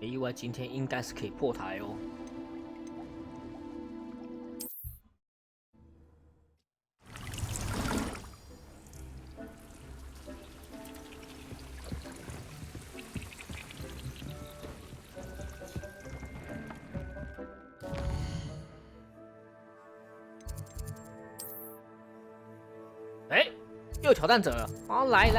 没意外，今天应该是可以破台哦。哎，又有挑战者了！好，来！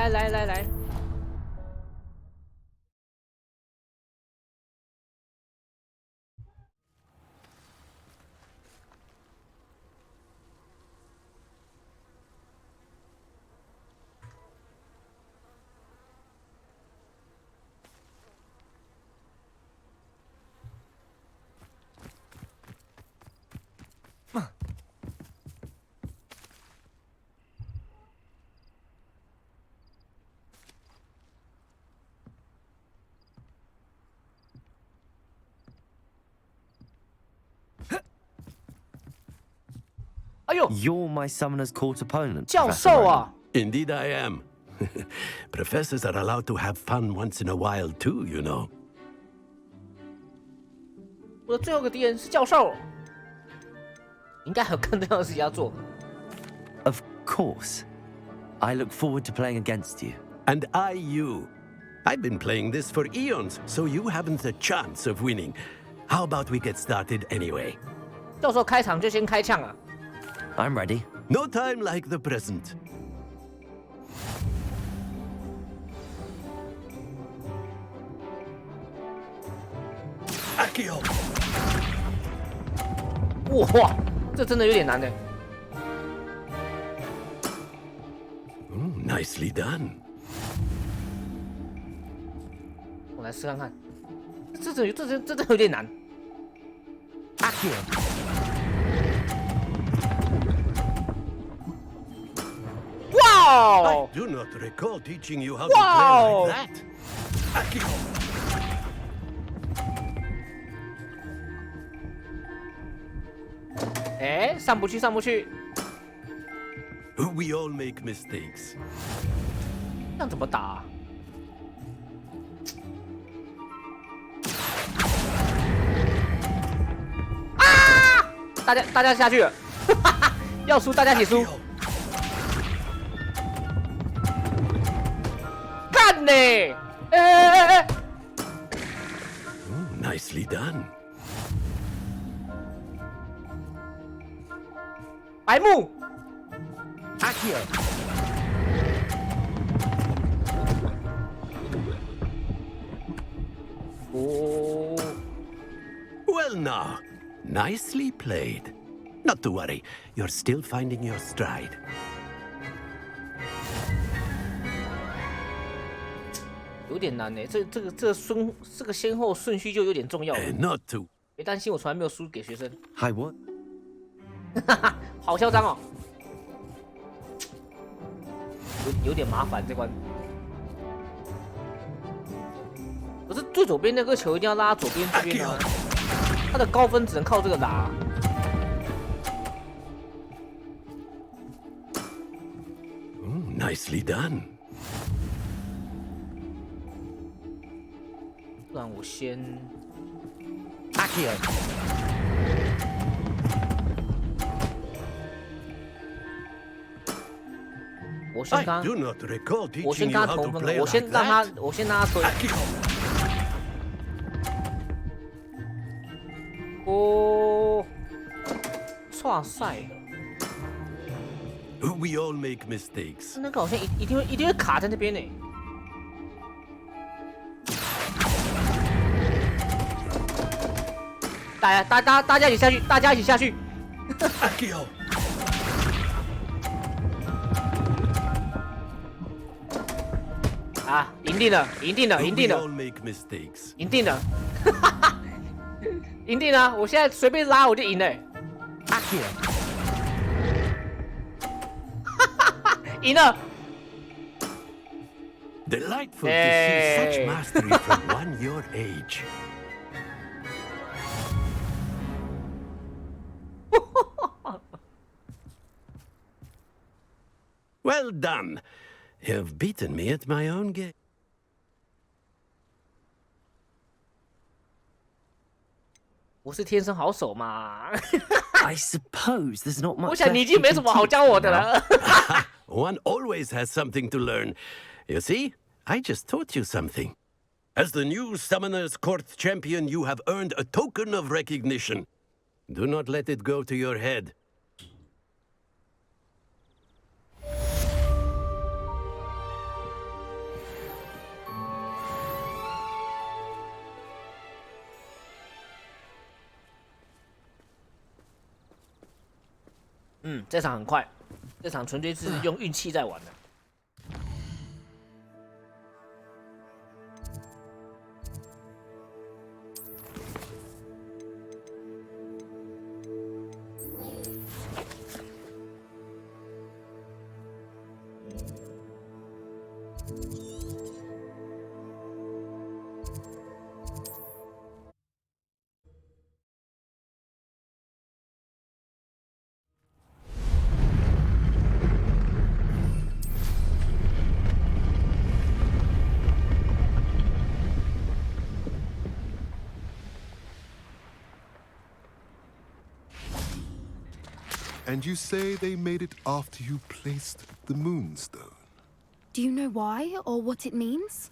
哎呦， You're my summoner's court opponent, 教 Professor 授啊！ Indeed I am. Professors are allowed to have fun once in a while too, you know. 我的最后一个敌人是教授，应该还有更重要的事情要做。Of course. I look forward to playing against you. And I you. I've been playing this for eons, so you haven't a chance of winning. How about we get started anyway? 教授开场就先开枪啊！ I'm ready. No time like the present. Akio! 哇，这真的有点难的。 Nicely done. 我来试看看，这真的有点难。阿 Q， 哇 I 哦！ do not recall teaching you how to play like that. Akio! 哎，上不去，上不去， We all make mistakes. 这样怎么打啊？啊！大家下去了，要输大家一起输。 Akio! 干呢！哎！ Nicely done. 白目。 Akio! 哦， Well now, nicely played. Not to worry, you're still finding your stride. 有点难呢。这个先后顺序就有点重要了。 And not to. 别担心，我从来没有输给学生。 I what? 哈哈，好嚣张哦！有点麻烦这关。可是最左边那个球一定要拉左边这边啊，他的高分只能靠这个拉。 Nicely done. 不然我先 Akio! 我先 I 跟 do not recall 我先 teaching 跟 you 他 how 同 to 分 play 了，我先 like 让他 that. 我先让他推。 Akio! 哦，哇塞， We all make mistakes. 那个好像一定会卡在那边呢。大家一起下去，大家一起下去。 Akio! 啊，赢定了，赢定了，赢定 We 了 all，make mistakes. 赢定了，赢定了！我现在随便拉我就赢了。 Akio! 赢了！ Delightful to Hey. see such mastery from one your age. Well done. You've beaten me at my own game. 我是天生好手嘛。I suppose there's not much. 我想你已经没什么好教我的了。One always has something to learn. You see, I just taught you something. As the new Summoner's Court champion, you have earned a token of recognition. Do not let it go to your head. 这场很快，这场纯粹是用运气在玩的。And you say they made it after you placed the moonstone? Do you know why or what it means?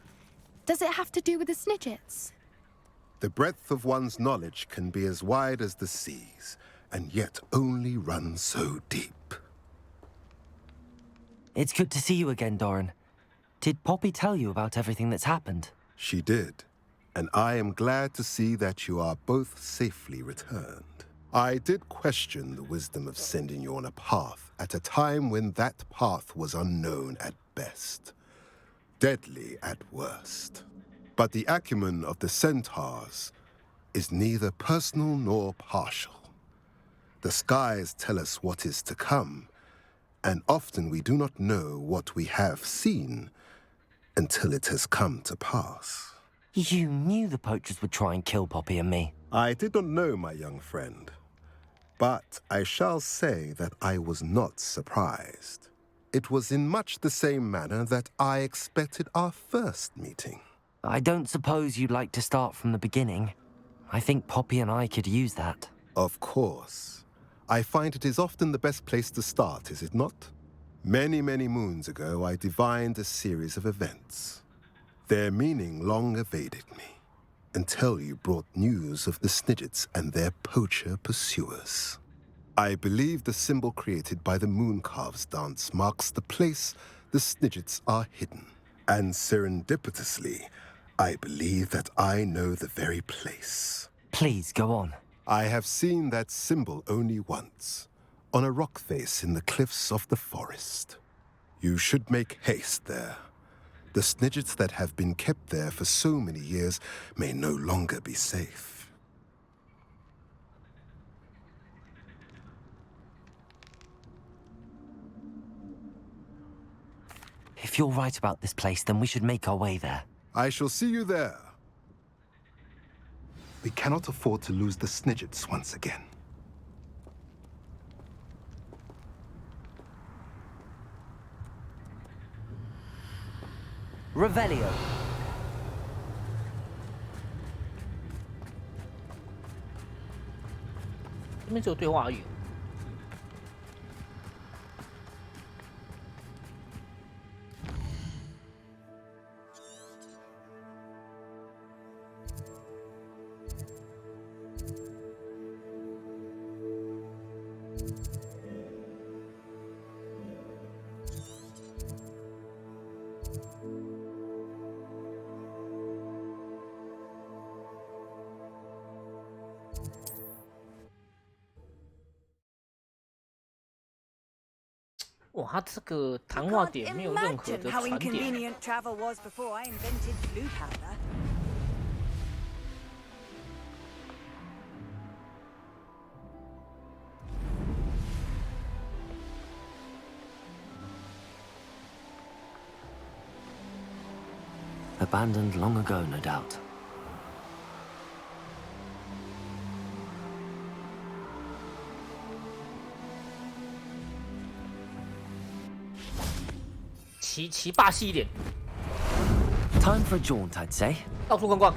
Does it have to do with the Snidgets? The breadth of one's knowledge can be as wide as the seas, and yet only run so deep. It's good to see you again, Doran. Did Poppy tell you about everything that's happened? She did, and I am glad to see that you are both safely returned. I did question the wisdom of sending you on a path at a time when that path was unknown at best, deadly at worst. But the acumen of the centaurs is neither personal nor partial. The skies tell us what is to come, and often we do not know what we have seen until it has come to pass. You knew the poachers would try and kill Poppy and me. I did not know, my young friend. But I shall say that I was not surprised. It was in much the same manner that I expected our first meeting. I don't suppose you'd like to start from the beginning. I think Poppy and I could use that. Of course. I find it is often the best place to start, is it not? Many, many moons ago, I divined a series of events. Their meaning long evaded me, until you brought news of the Snidgets and their poacher pursuers. I believe the symbol created by the Mooncalves dance marks the place the Snidgets are hidden. And serendipitously, I believe that I know the very place. Please, go on. I have seen that symbol only once, on a rock face in the cliffs of the forest. You should make haste there. The Snidgets that have been kept there for so many years may no longer be safe. If you're right about this place, then we should make our way there. I shall see you there. We cannot afford to lose the Snidgets once again. Revelio. 这边只有对话而已。哇，他这个谈话点没有任何的 how 传点。 inconvenient travel was before I invented blue powder. Abandoned long ago, no doubt. 骑霸气一点， Time for a jaunt, I'd say. 到处逛逛。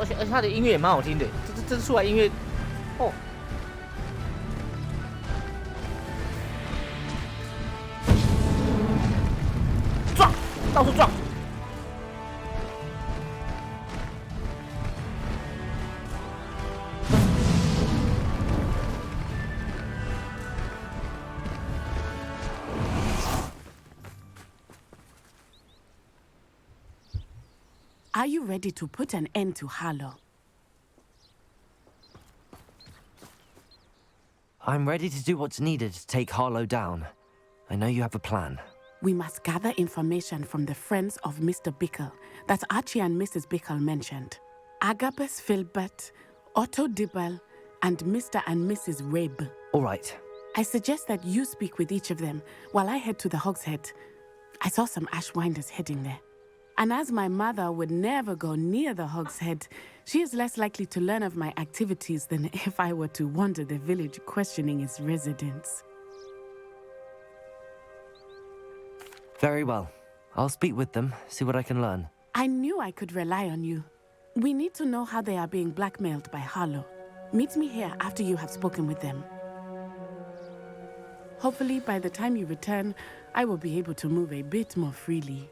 而且他的音乐也蛮好听的，这出来音乐，哦。撞，到处撞。Are you ready to put an end to Harlow? I'm ready to do what's needed to take Harlow down. I know you have a plan. We must gather information from the friends of Mr. Bickle that Archie and Mrs. Bickle mentioned. Agabus Filbert, Otto Dibble, and Mr. and Mrs. Rabe. All right. I suggest that you speak with each of them while I head to the Hogshead. I saw some Ashwinders heading there. And as my mother would never go near the Hogshead, she is less likely to learn of my activities than if I were to wander the village questioning its residents. Very well. I'll speak with them, see what I can learn. I knew I could rely on you. We need to know how they are being blackmailed by Harlow. Meet me here after you have spoken with them. Hopefully, by the time you return, I will be able to move a bit more freely.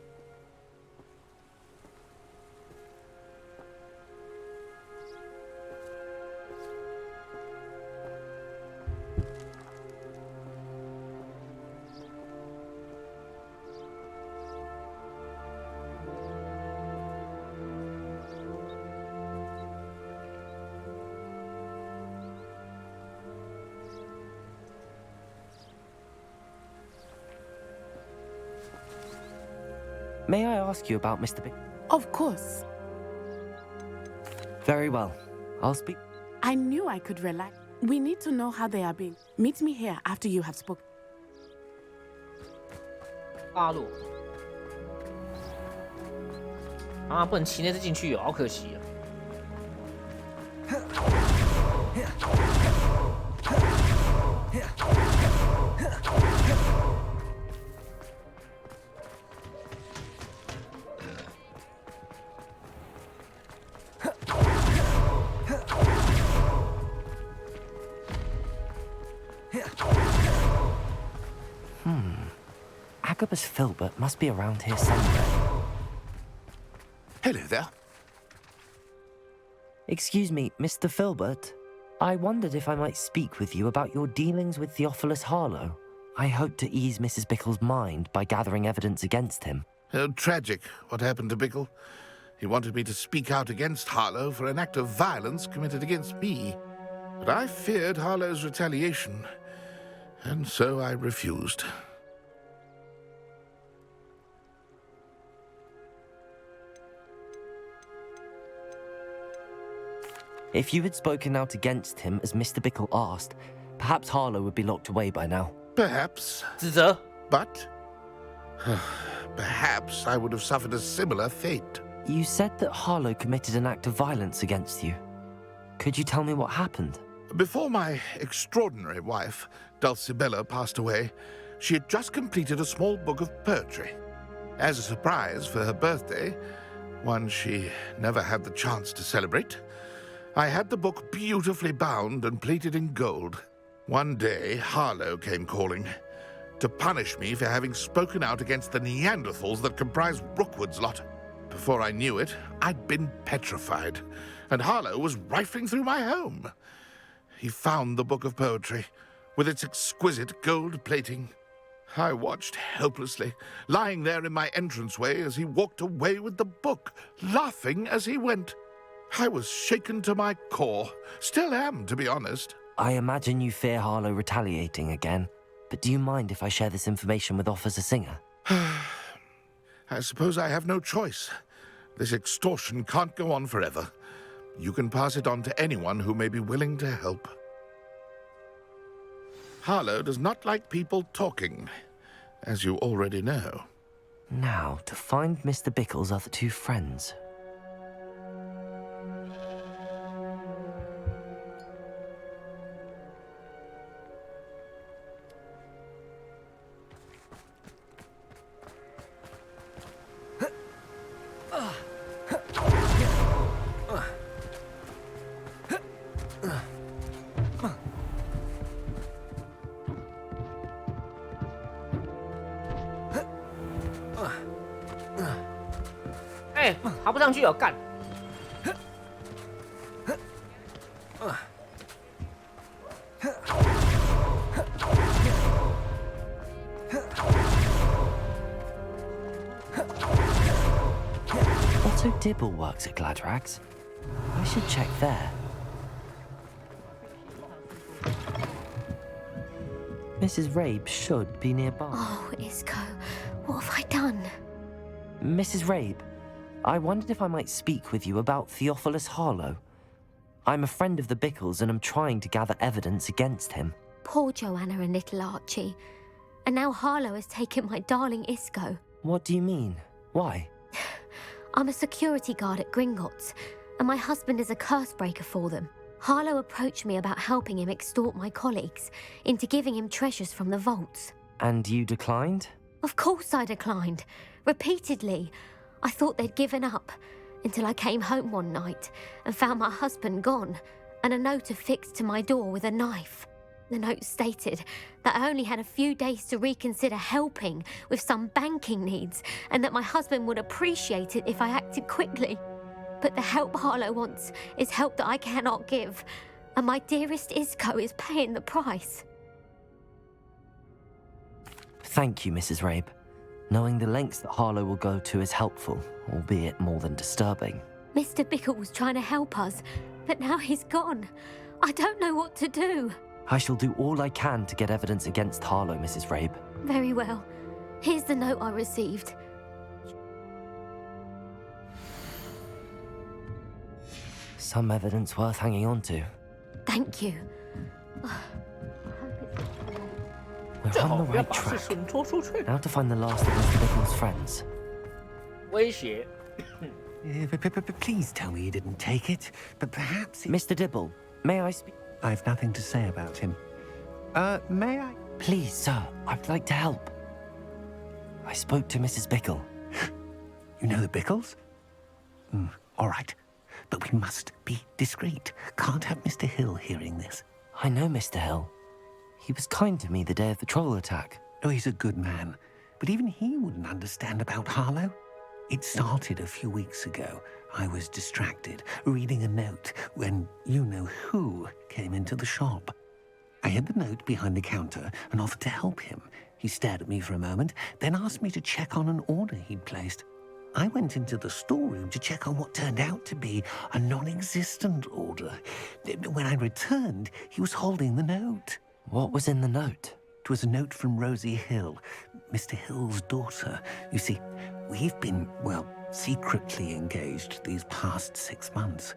May I ask you about Mr. Bickle? Of course. Very well. I'll speak. I knew I could rely. We need to know how they are being. Meet me here after you have spoken. 大陆啊，不能骑那只进去哦，好可惜啊。Agabus Filbert must be around here somewhere. Hello there. Excuse me, Mr. Filbert. I wondered if I might speak with you about your dealings with Theophilus Harlow. I hope to ease Mrs. Bickle's mind by gathering evidence against him. Oh, tragic what happened to Bickle. He wanted me to speak out against Harlow for an act of violence committed against me. But I feared Harlow's retaliation, and so I refused. If you had spoken out against him as Mr. Bickle asked, perhaps Harlow would be locked away by now. Perhaps. 指责 But perhaps I would have suffered a similar fate. You said that Harlow committed an act of violence against you. Could you tell me what happened? Before my extraordinary wife, Dulcibella, passed away, she had just completed a small book of poetry. As a surprise for her birthday, one she never had the chance to celebrate, I had the book beautifully bound and plated in gold. One day, Harlow came calling to punish me for having spoken out against the Neanderthals that comprise Rookwood's lot. Before I knew it, I'd been petrified, and Harlow was rifling through my home. He found the book of poetry, with its exquisite gold plating. I watched helplessly, lying there in my entranceway as he walked away with the book, laughing as he went. I was shaken to my core. Still am, to be honest. I imagine you fear Harlow retaliating again, but do you mind if I share this information with Officer Singer? I suppose I have no choice. This extortion can't go on forever. You can pass it on to anyone who may be willing to help. Harlow does not like people talking, as you already know. Now, to find Mr. Bickle's other two friends. 哎，爬不上去哦，干！ Otto Dibble works at Gladrags. I should check there. Mrs. Rabe should be nearby. Oh, Isco, what have I done? Mrs. Rabe, I wondered if I might speak with you about Theophilus Harlow. I'm a friend of the Bickles and I'm trying to gather evidence against him. Poor Joanna and little Archie. And now Harlow has taken my darling Isco. What do you mean? Why? I'm a security guard at Gringotts, and my husband is a curse breaker for them. Harlow approached me about helping him extort my colleagues into giving him treasures from the vaults. And you declined? Of course I declined. Repeatedly. I thought they'd given up, until I came home one night and found my husband gone, and a note affixed to my door with a knife. The note stated that I only had a few days to reconsider helping with some banking needs, and that my husband would appreciate it if I acted quickly. But the help Harlow wants is help that I cannot give, and my dearest Isco is paying the price. Thank you, Mrs. Rabe. Knowing the lengths that Harlow will go to is helpful, albeit more than disturbing. Mr. Bickle was trying to help us, but now he's gone. I don't know what to do. I shall do all I can to get evidence against Harlow, Mrs. Rabe. Very well. Here's the note I received. Some evidence worth hanging on to. Thank you. We're on the right track. Now to find the last of Mr. Bickle's friends. 威胁。 Please tell me you didn't take it, but perhaps... Mr. Dibble, may I speak? I've nothing to say about him. May I? Please, sir, I'd like to help. I spoke to Mrs. Bickle. You know the Bickles? All right. But we must be discreet. Can't have Mr. Hill hearing this. I know Mr. Hill. He was kind to me the day of the troll attack. Oh, he's a good man. But even he wouldn't understand about Harlow. It started a few weeks ago. I was distracted, reading a note, when you-know-who came into the shop. I hid the note behind the counter and offered to help him. He stared at me for a moment, then asked me to check on an order he'd placed. I went into the storeroom to check on what turned out to be a non-existent order. When I returned, he was holding the note. What was in the note? It was a note from Rosie Hill, Mr. Hill's daughter. You see, we've been, well, secretly engaged these past 6 months.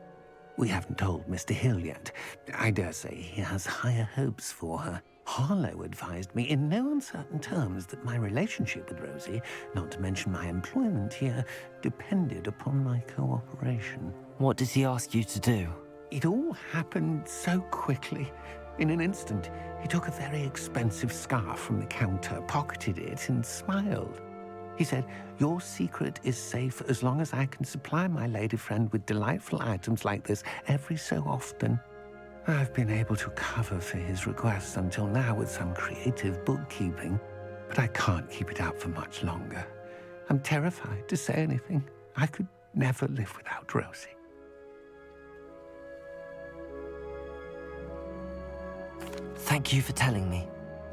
We haven't told Mr. Hill yet. I dare say he has higher hopes for her. Harlow advised me in no uncertain terms that my relationship with Rosie, not to mention my employment here, depended upon my cooperation. What does he ask you to do? It all happened so quickly. In an instant, he took a very expensive scarf from the counter, pocketed it, and smiled. He said, "Your secret is safe as long as I can supply my lady friend with delightful items like this every so often." I've been able to cover for his requests until now with some creative bookkeeping, but I can't keep it up for much longer. I'm terrified to say anything. I could never live without Rosie. Thank you for telling me.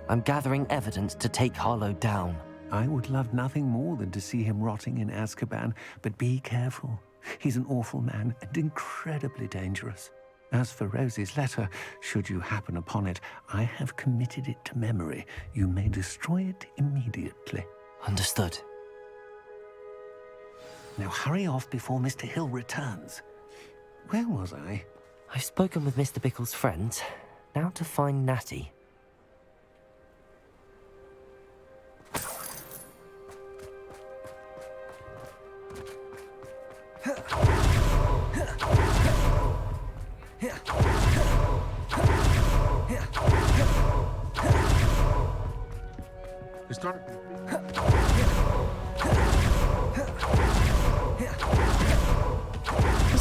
I'm gathering evidence to take Harlow down. I would love nothing more than to see him rotting in Azkaban, but be careful. He's an awful man and incredibly dangerous. As for Rosie's letter, should you happen upon it, I have committed it to memory. You may destroy it immediately. Understood. Now hurry off before Mr. Hill returns. Where was I? I've spoken with Mr. Bickle's friends. Now to find Natty. It's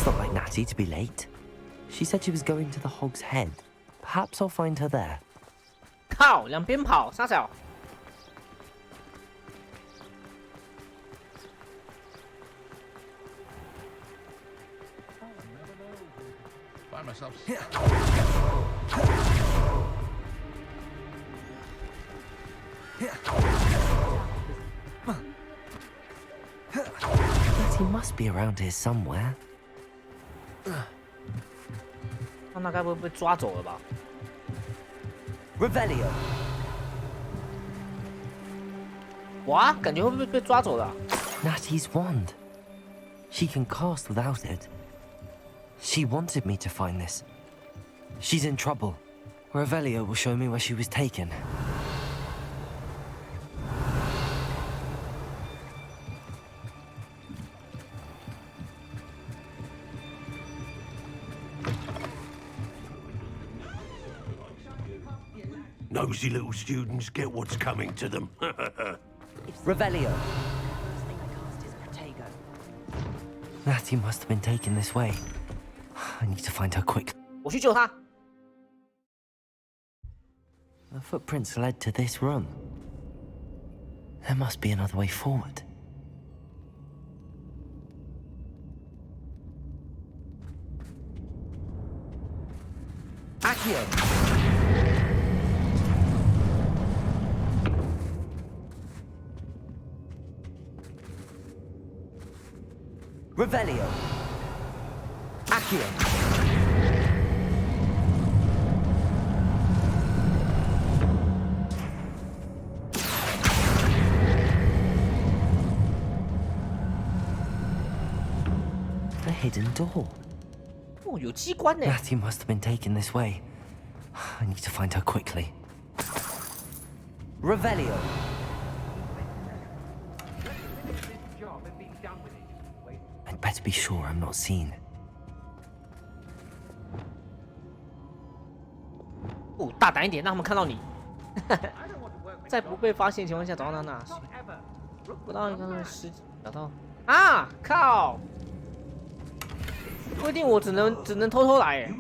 not like Natty to be late. She said she was going to the Hog's Head. Perhaps I'll find her there. 靠，两边跑，傻小。find myself. But he must be around here somewhere. 那该不会被抓走了吧 Revelio. 哇，感觉会不会被抓走了、啊、Natty's wand. She can cast without it. She wanted me to find this. She's in trouble. Revelio will show me where she was taken. Nosy little students get what's coming to them. Revelio. Natty must have been taken this way. I need to find her quick. 我去救他。 The footprints led to this room. There must be another way forward. Accio! Revelio! Accio! A hidden door. 哦，有机关呢。 Natty must have been taken this way. I need to find her quickly. Revelio. I'd better be sure I'm not seen. 哦，大胆一点，让他们看到你。在不被发现的情况下找到那去。不到一个尸体，找到。啊！靠！规定我只能偷偷来哎。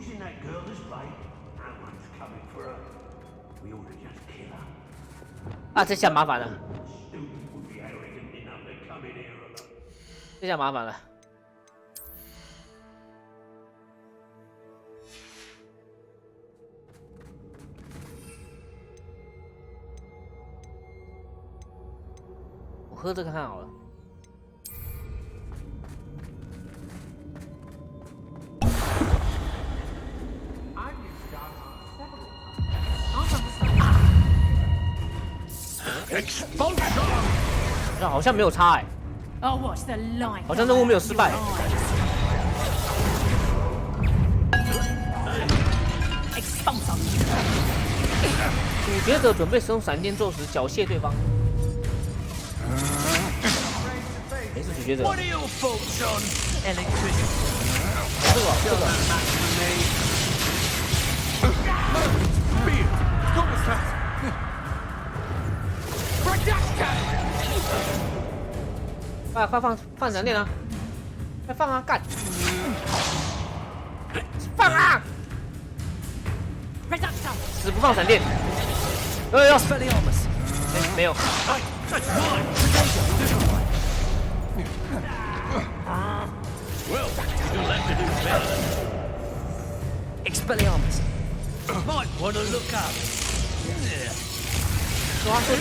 啊，这下麻烦了。这下麻烦了。我喝这个看好了。 好像没有差哎、好像任务没有失败。主角者准备使用闪电咒时缴械对方。没事，主角者。这个。快放闪电啊！快放啊！干！放啊！死不放闪电！有！没有。Expelliarmus. Might wanna look up. 说他说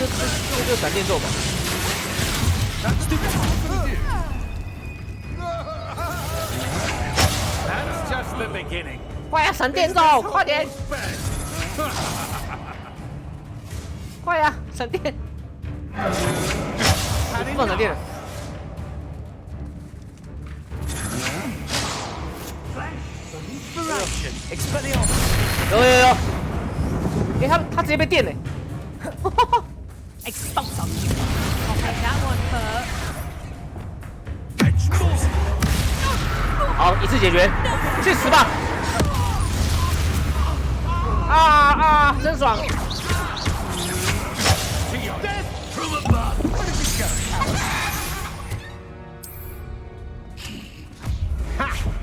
这闪电咒吧。 That's just the beginning. 快呀，闪电咒，快点！快呀，闪电！放闪电了。有！哎，他直接被电了。好，一次解决，去死吧！啊，真爽！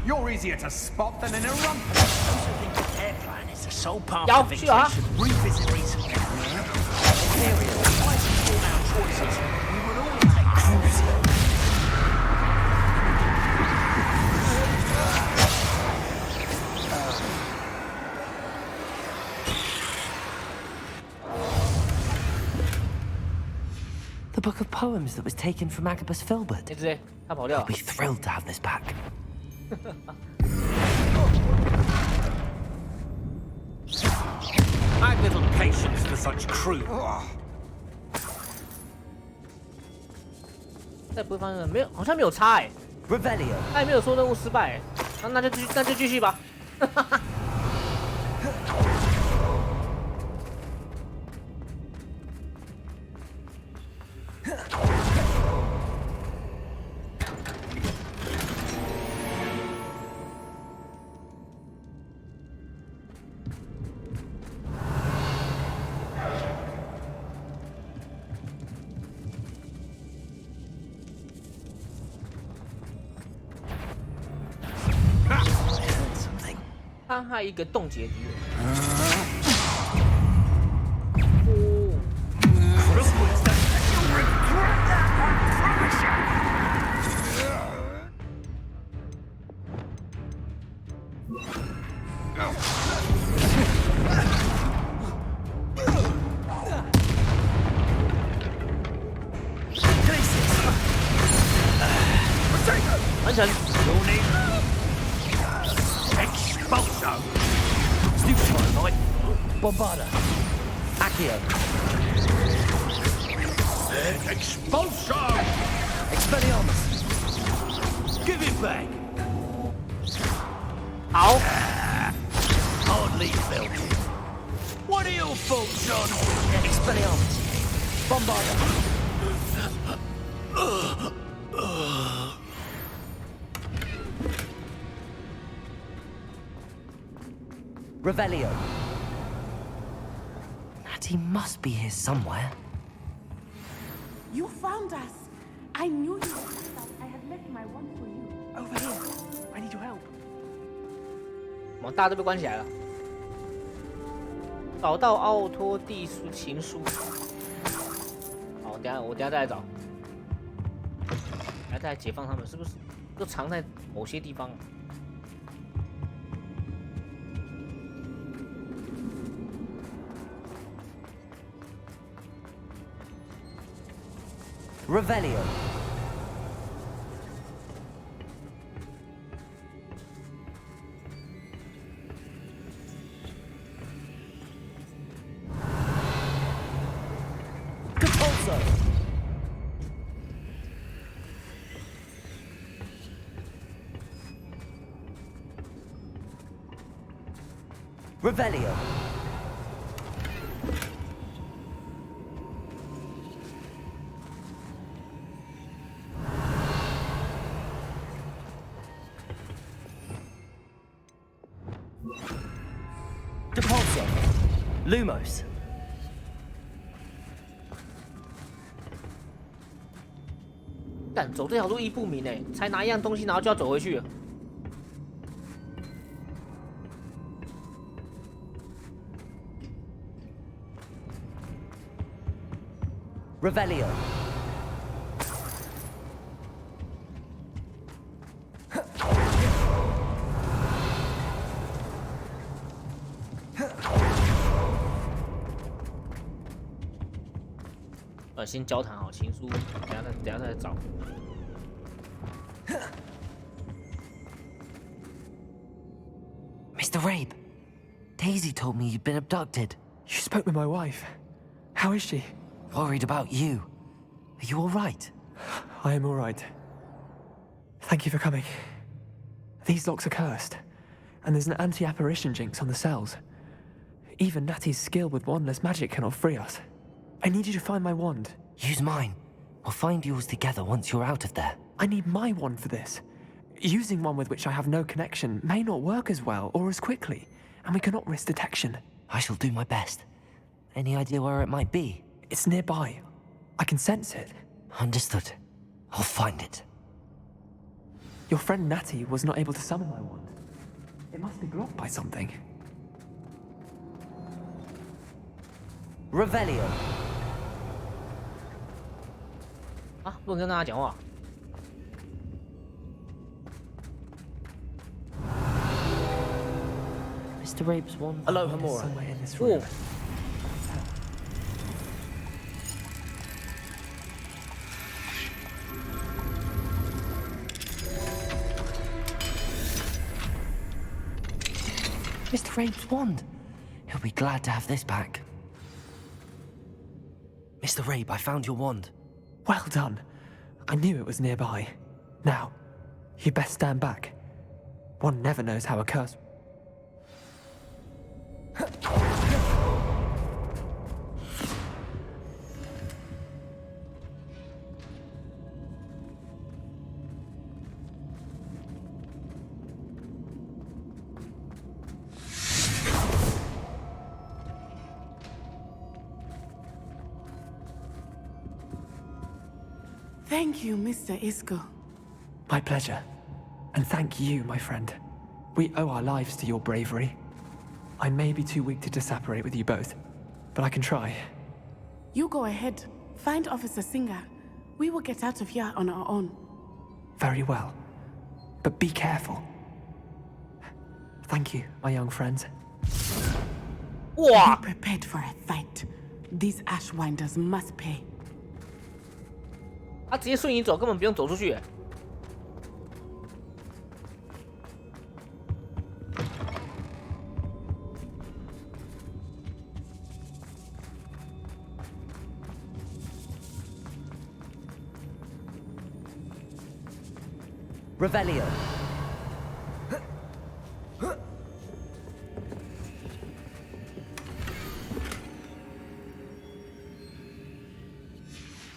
You're easier to spot than an eruption. Air plan is the sole path to victory. Should revisit recent area. Twice before our choices, we would all take cruising. The book of poems that was taken from Agabus Filbert. 哎，直接他跑掉 I'll 了 be。thrilled to have this back. I have little patience for such crew. 再不会发生没有，好像没有差哎， Revelio. 他也没有说任务失败哎，那就继续吧。伤害一个冻结敌人。完成。Expulso! Still trying, right? Bombarda. Accio. Expulso! Expelliarmus. Give it back! 好， Hardly felt it. What are your thoughts on Expelliarmus. Bombarda. Revelio. Natty must be here somewhere. You found us. I knew you were with us. I had left my wand for you. Over here. I need your help. 我们大家都被关起来了。找到奥托蒂情书。好，我等下再来找。来再来解放他们，是不是都藏在某些地方？ Revelio. Compulso. Revelio. Depulso. Lumos. 但走这条路意不明哎，才拿一样东西，然后就要走回去了。 Revelio.先交谈好情书，等下再找。 Mr. Rabe, Daisy told me you'd been abducted. You spoke with my wife. How is she? Worried about you. Are you all right? I am all right. Thank you for coming. These locks are cursed, and there's an anti-apparition jinx on the cells. Even Natty's skill with wandless magic cannot free us. I need you to find my wand. Use mine. We'll find yours together once you're out of there. I need my wand for this. Using one with which I have no connection may not work as well or as quickly, and we cannot risk detection. I shall do my best. Any idea where it might be? It's nearby. I can sense it. Understood. I'll find it. Your friend Natty was not able to summon my wand. It must be blocked by something. Revelio. 啊，不能跟大家讲话。 Mr. Rabe's wand. Hello, Hamura. Somewhere in this room. Mr. Rabe's wand. He'll be glad to have this back. Mr. Rabe, I found your wand. Well done. I knew it was nearby. Now, you best stand back. One never knows how a curse... Thank you, Mr. Isco. My pleasure. And thank you, my friend. We owe our lives to your bravery. I may be too weak to disapparate with you both, but I can try. You go ahead. Find Officer Singer. We will get out of here on our own. Very well. But be careful. Thank you, my young friends. Be prepared for a fight. These Ashwinders must pay. 他直接顺你走，根本不用走出去。Revelio.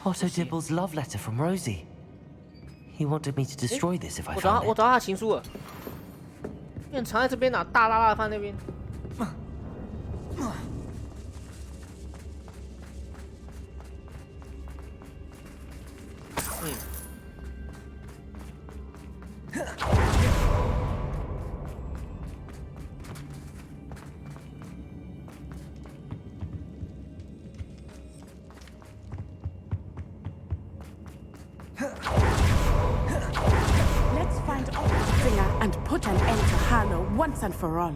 Otto Dibble's love letter from Rosie. He wanted me to destroy this if I 我 found 找 it. 到他的情书了，你藏在这边啊，大大大的放在那边。Let's find Officer Singer and put an end to Harlow once and for all.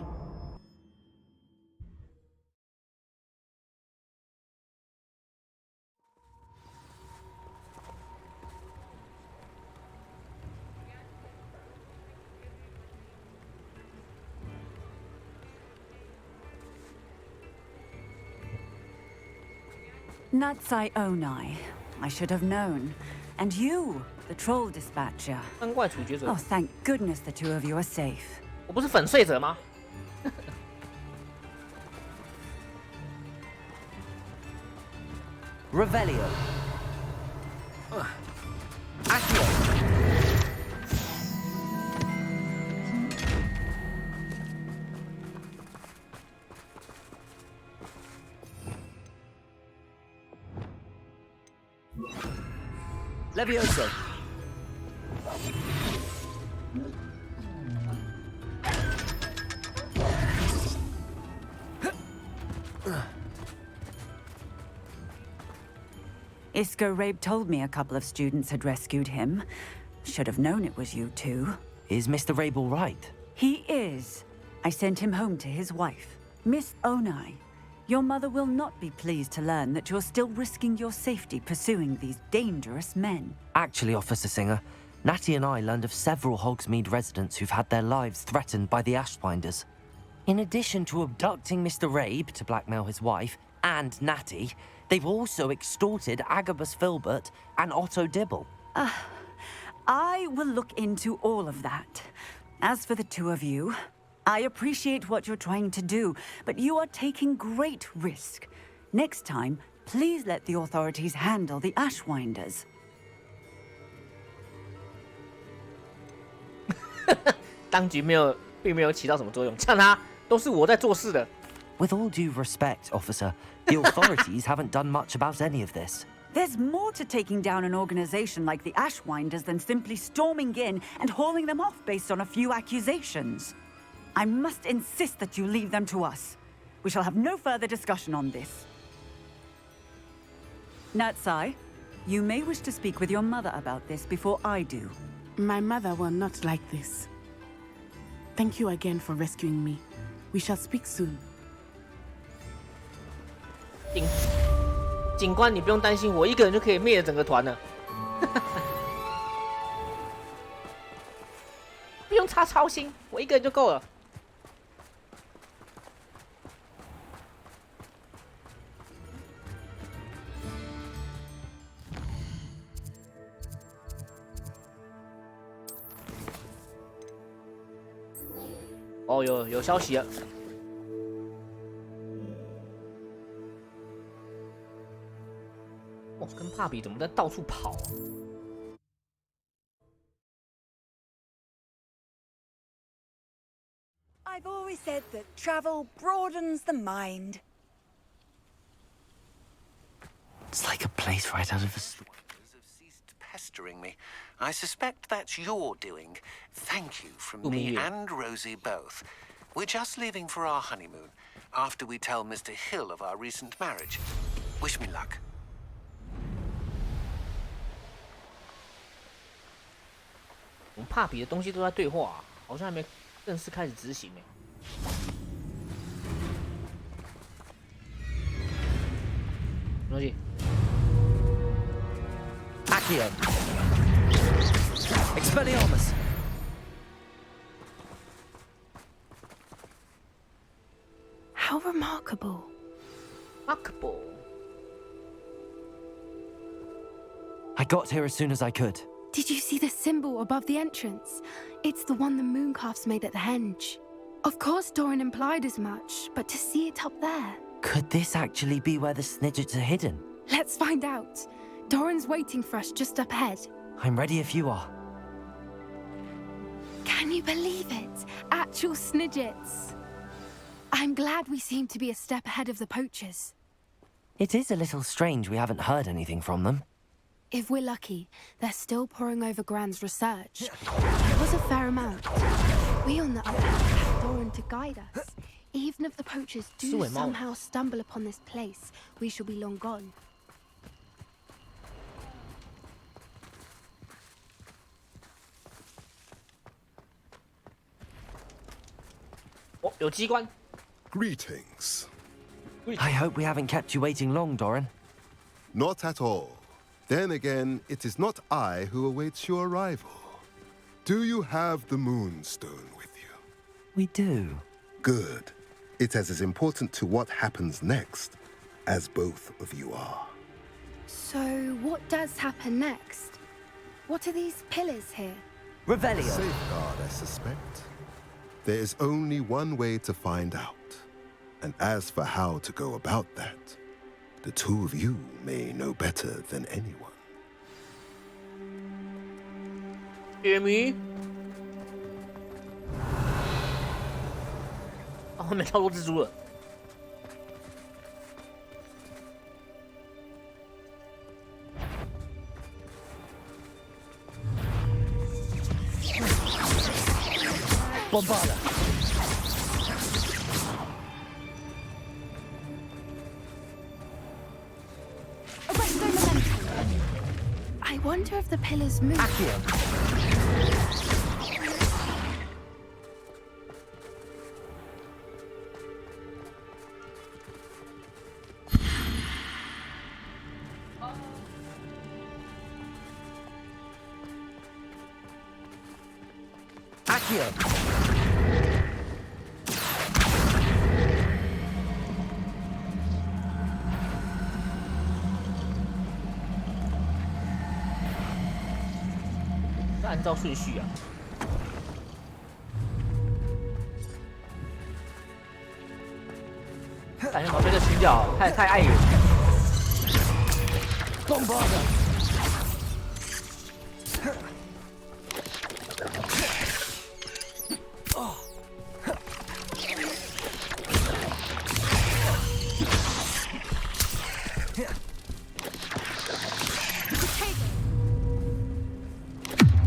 Natsai Onai. I should have known. And you, the troll dispatcher. 三怪处决者 Oh,，thank goodness the two of you are safe. 我不是粉碎者吗？ Revelio. Accio. Levioso. Isco Rabe told me a couple of students had rescued him. Should have known it was you two. Is Mr. Rabe all right? He is. I sent him home to his wife. Miss Onai, your mother will not be pleased to learn that you're still risking your safety pursuing these dangerous men. Actually, Officer Singer, Natty and I learned of several Hogsmeade residents who've had their lives threatened by the Ashwinders. In addition to abducting Mr. Rabe to blackmail his wife and Natty, they've also extorted Agabus Filbert and Otto Dibble. I will look into all of that. As for the two of you, I appreciate what you're trying to do, but you are taking great risk. Next time, please let the authorities handle the Ashwinders. 当局并没有起到什么作用，呛他都是我在做事的。 With all due respect, officer, the authorities haven't done much about any of this. There's more to taking down an organization like the Ashwinders than simply storming in and hauling them off based on a few accusations. I must insist that you leave them to us. We shall have no further discussion on this. Natsai, you may wish to speak with your mother about this before I do. My mother will not like this. Thank you again for rescuing me. We shall speak soon. 警官，你不用担心，我一个人就可以灭了整个团了。不用他操心，我一个人就够了。哦，有消息了。哦，跟帕比怎么在到处跑啊？ I've always said that travel broadens the mind. It's like a place right out of a story. Have ceased pestering me. I suspect that's your doing. Thank you from me and Rosie both. We're just leaving for our honeymoon after we tell Mr. Hill of our recent marriage. Wish me luck. 我们帕比的东西都在对话、啊，好像还没正式开始执行呢。什么东西 Accio. Expelliarmus. How remarkable. Remarkable. I got here as soon as I could. Did you see the symbol above the entrance? It's the one the mooncalves made at the henge. Of course Doran implied as much, but to see it up there... Could this actually be where the Snidgets are hidden? Let's find out. Doran's waiting for us just up ahead. I'm ready if you are. Can you believe it? Actual Snidgets. I'm glad we seem to be a step ahead of the poachers. It is a little strange we haven't heard anything from them. If we're lucky, they're still poring over Gran's research. It was a fair amount. We on the other hand have Doran to guide us. Even if the poachers do somehow stumble upon this place, we shall be long gone. Oh, 有机关。 Greetings. I hope we haven't kept you waiting long, Doran. Not at all. Then again, it is not I who awaits your arrival. Do you have the Moonstone with you? We do. Good. It is as important to what happens next as both of you are. So, what does happen next? What are these pillars here? Revelio. Safeguard, I suspect. There is only one way to find out. And as for how to go about that, the two of you may know better than anyone. 解谜。啊，后面超多蜘蛛了。Bombarda. I wonder if the pillars move. Accio. 按照顺序啊。感觉旁边的青角太碍眼。Bombarda.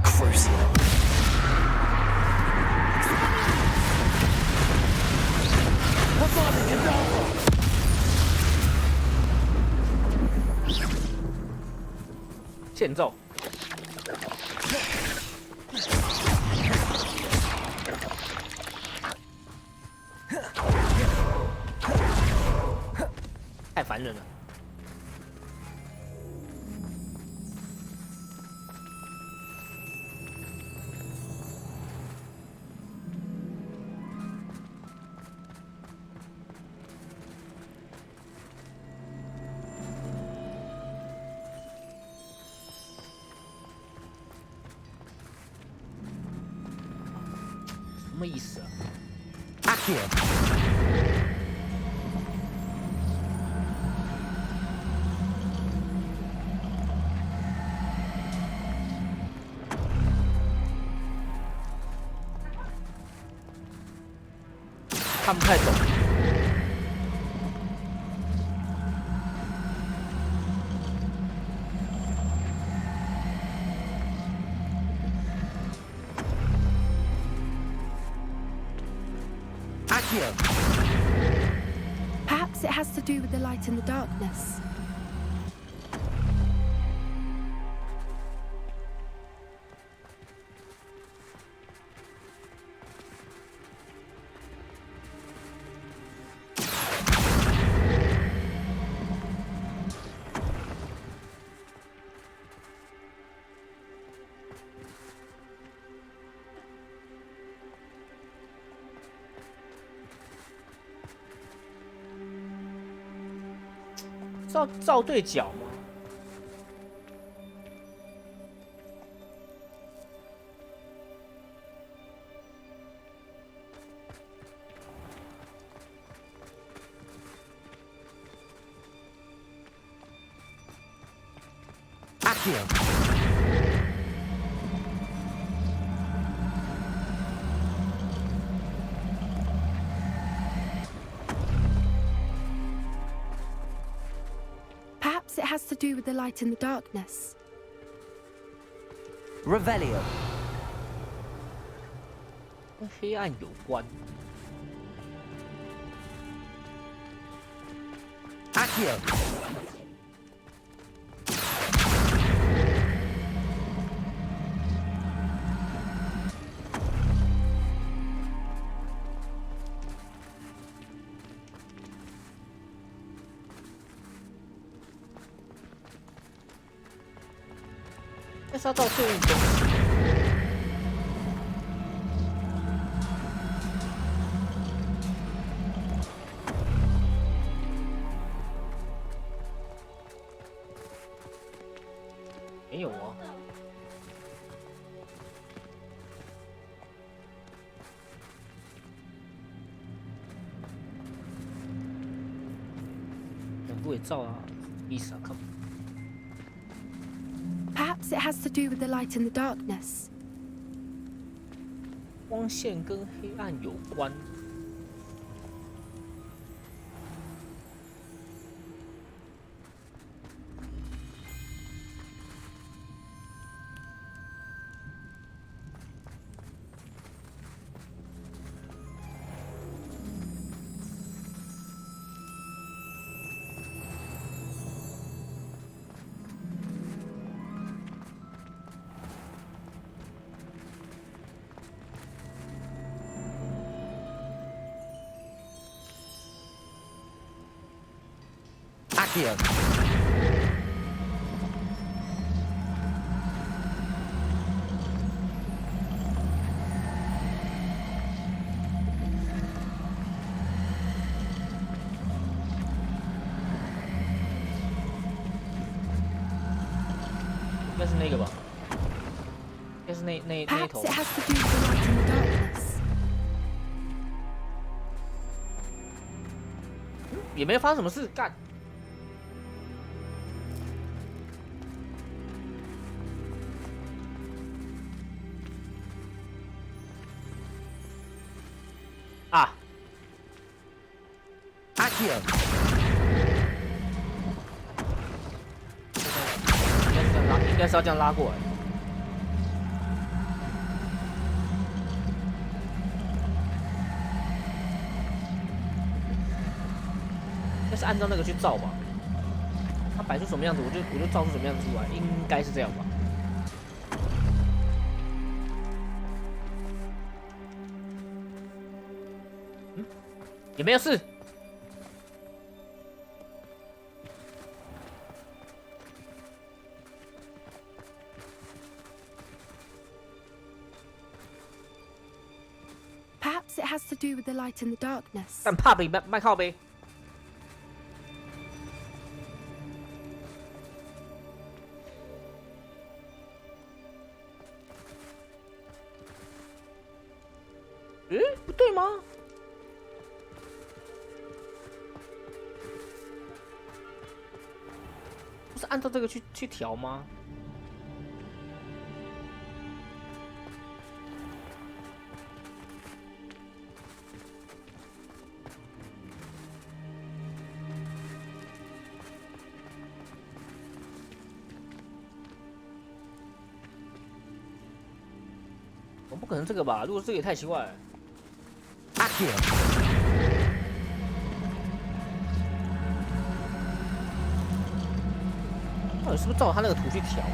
Crucial. 欠揍。太烦人了。什么意思啊？ Accio. 看不太懂。Accio. Perhaps it has to do with the light and the darkness.照对角吗？Accio. Perhaps it has to do with the light and the darkness. Revelio. 跟黑暗有关。Accio. Accio. 但是要照对应东西。没有啊。很会照啊，意思啊，看。 Perhaps it has to do with the light and the darkness. 光线跟黑暗有关。Accio. Perhaps it has to do with the light and the darkness. 也没发生什么事，干。啊 Accio. 应该是要这样拉过来。应该是按照那个去照吧。它摆出什么样子，我就照出什么样子出来，应该是这样吧。嗯，也没有事。 Perhaps it has to do with the light and the darkness. 但怕比麦靠呗。诶，不对吗？按照这个去调吗？我不可能这个吧？如果这个也太奇怪了。到底是不是照他那个图去调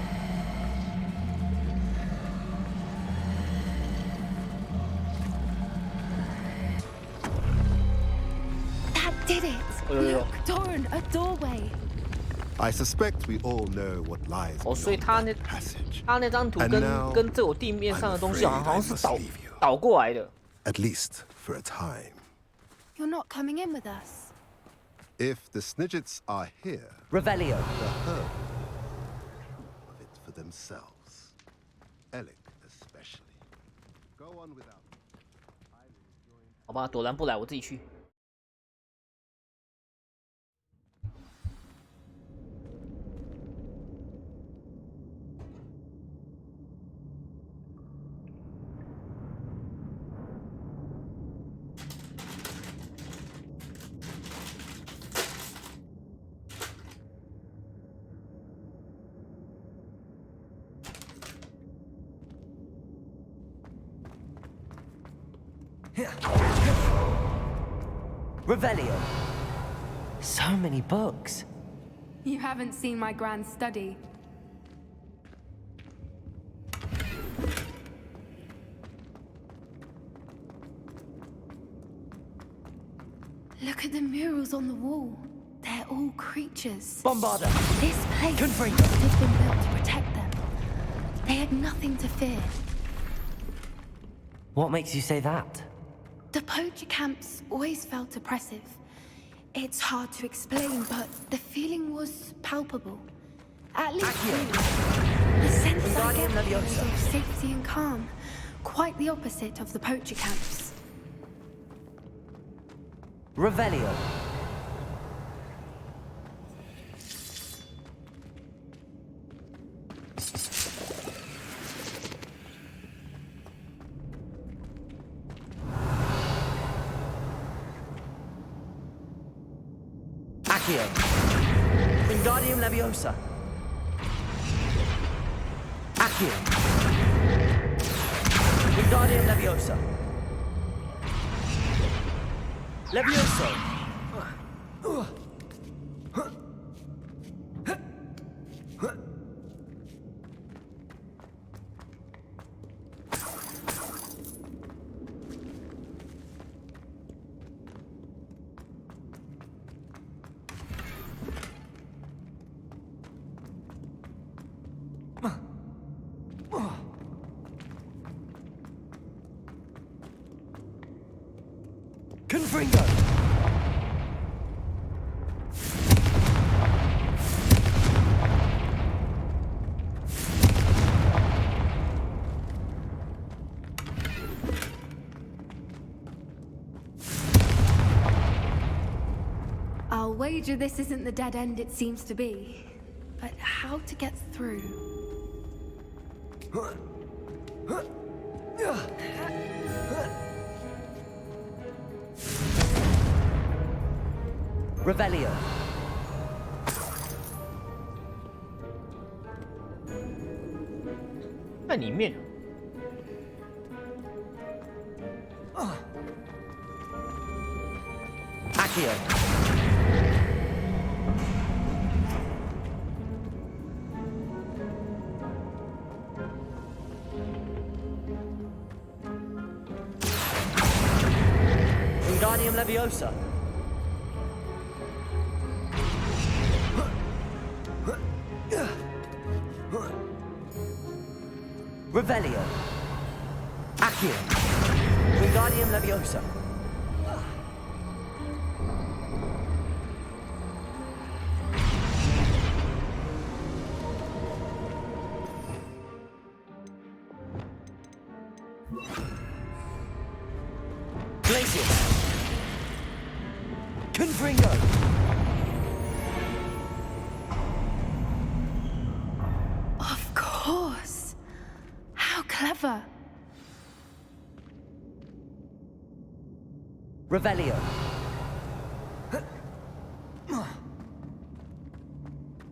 ？That did it. Look, Doran, a doorway. I suspect we all know what lies 哦，所以他 beyond that passage. 那张图跟这我地面上的东西好像是倒过来的。At least for a time. You're not coming in with us. If the Snidgets are here, Revelio. the herd of it for themselves. Alec especially. Go on without me. 好吧，朵然不来，我自己去。Revelio. So many books. You haven't seen my grand study. Look at the murals on the wall. They're all creatures. Bombarda. This place must Confringo. have been built to protect them. They had nothing to fear. What makes you say that? The poacher camps always felt oppressive. It's hard to explain, but the feeling was palpable. At least the sense I get was of safety and calm. Quite the opposite of the poacher camps. Revelio. Accio. Wingardium Leviosa. Accio. Wingardium Leviosa. Levioso. Confringo. I'll wager this isn't the dead end it seems to be. But how to get through? Revelio. Accio. Wingardium Leviosa. Revelio. Accio. Wingardium Leviosa. Glacius. Confringo. clever. Revelio.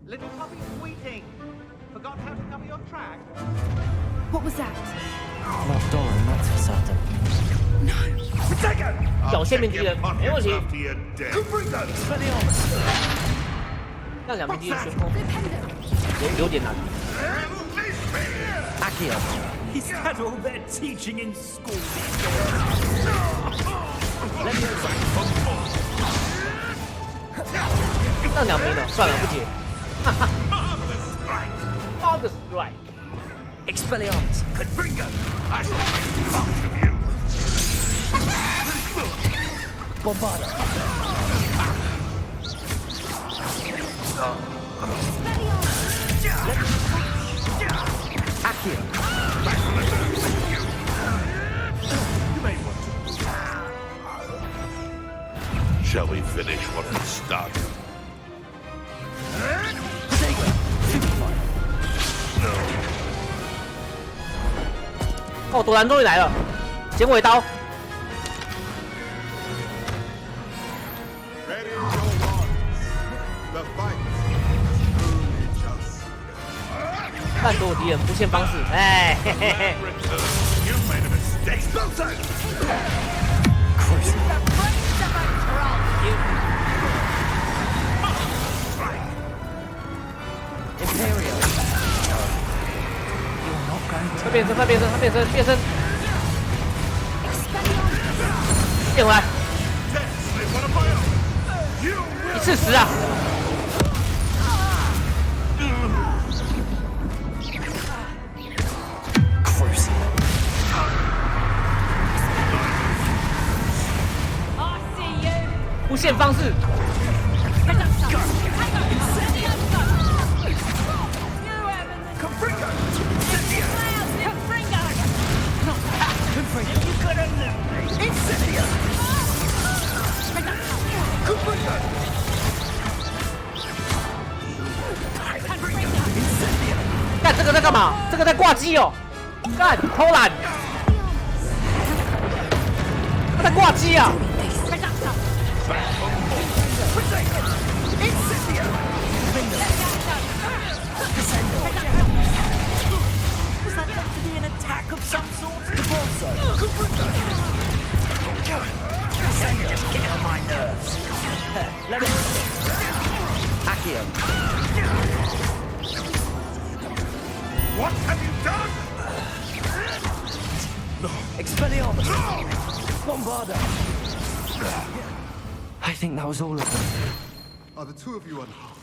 Little puppy squeaking. Forgot how to cover your track? What was that? Lord Doran, that's for certain. 表现面敌人没问题。让两名敌人悬空，有点难。Accio. He's had all their teaching in school these days. 让两名的算了，不接。哈哈。Father strike. Expelliarmus. Confringo. I shall make much of you. Bombarda. Accio. You may want to. Shall we finish what has started? 哦，朵兰终于来了，剪尾刀。战斗敌人不限方式，哎，嘿嘿嘿。快变身，快变身，快变身，变身！变回来！一次10啊！无限方式。干这个在干嘛？这个在挂机哦！干偷懒，他在挂机啊！Was that meant to be an attack of some sort? Just get on my nerves. Let me. Accio. What have you done? Expelliarmus. Bombarda. I think that was all of them. Are the two of you unharmed?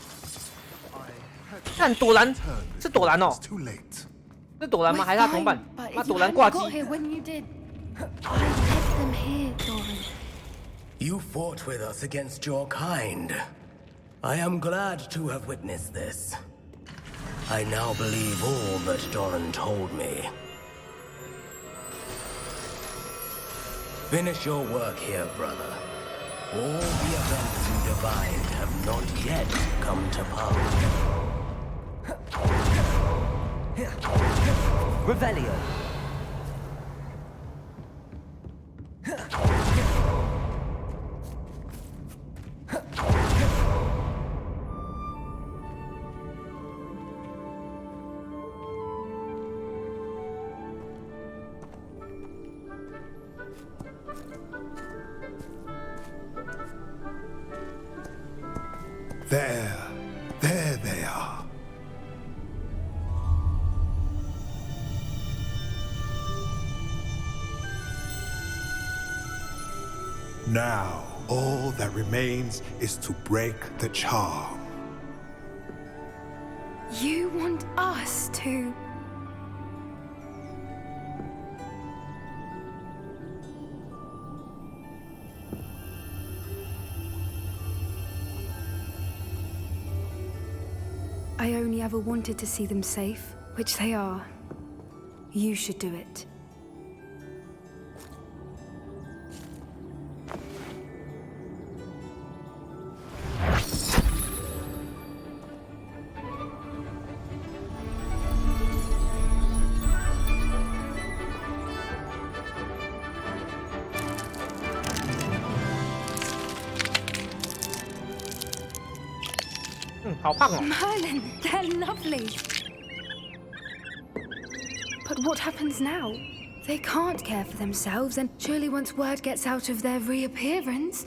看朵兰，是朵兰哦， Too late. 是朵兰吗？还是他同伴？妈，朵兰挂机。 I led them here, Doran. You fought with us against your kind. I am glad to have witnessed this. I now believe all that Doran told me. Finish your work here, brother. All the events you divined have not yet come to pass. Revelio. There they are. Now, all that remains is to break the charm. You want us to... I only ever wanted to see them safe, which they are. You should do it. 好胖哦。 Merlin, they're lovely. But what happens now? They can't care for themselves, and surely once word gets out of their reappearance...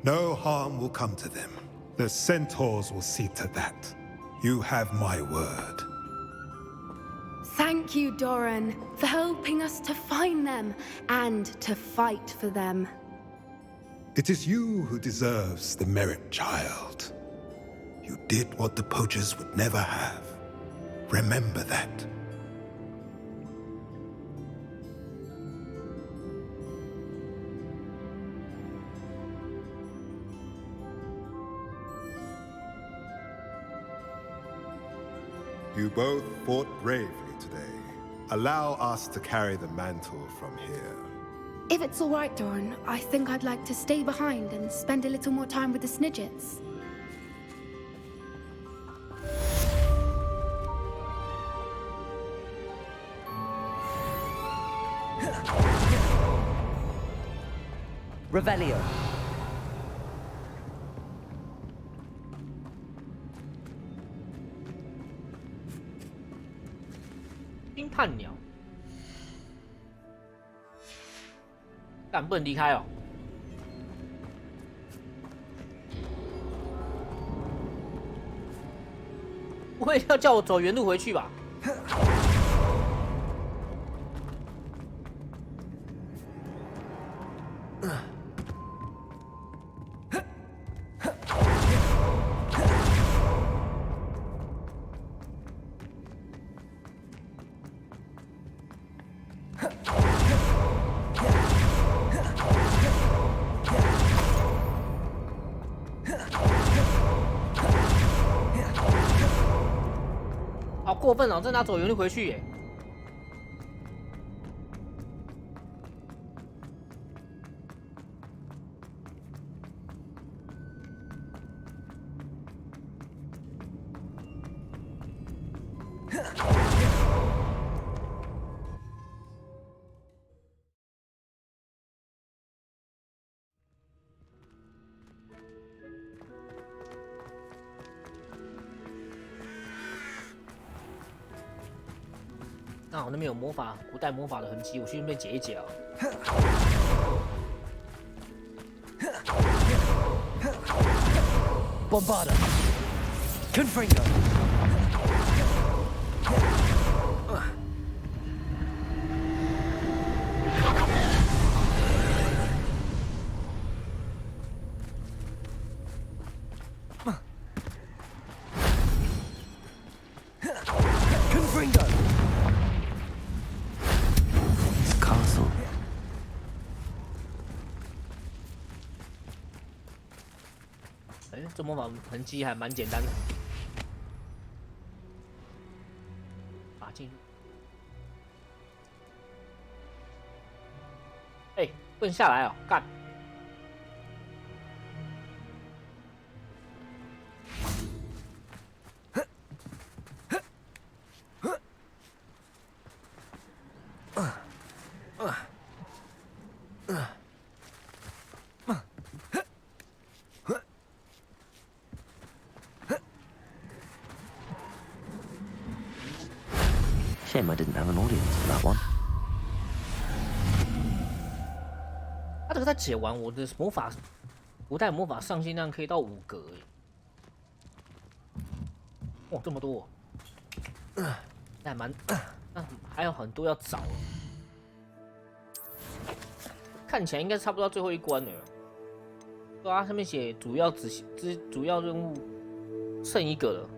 No harm will come to them. The centaurs will see to that. You have my word. Thank you, Doran, for helping us to find them and to fight for them. It is you who deserves the merit, child. You did what the poachers would never have. Remember that. You both fought bravely today. Allow us to carry the mantle from here. If it's all right, Doran, I think I'd like to stay behind and spend a little more time with the Snidgets. Revelio. 冰判鸟，但不能离开哦。不会要叫我走原路回去吧？好过分哦！这拿走原路回去耶。刚好那边有魔法，古代魔法的痕迹，我去那边解一解啊。Bombarda. Confringo. Confringo. Castle. 哎，这魔法痕迹还蛮简单的。打进去。哎，不能下来哦，干！Shame I didn't have an audience for that one. 他这个再解完，我的魔法，古代魔法上限量可以到5格哎！哇，这么多！那还蛮，那还有很多要找。看起来应该差不多到最后一关了。对啊，上面写主要主要任务剩1个了。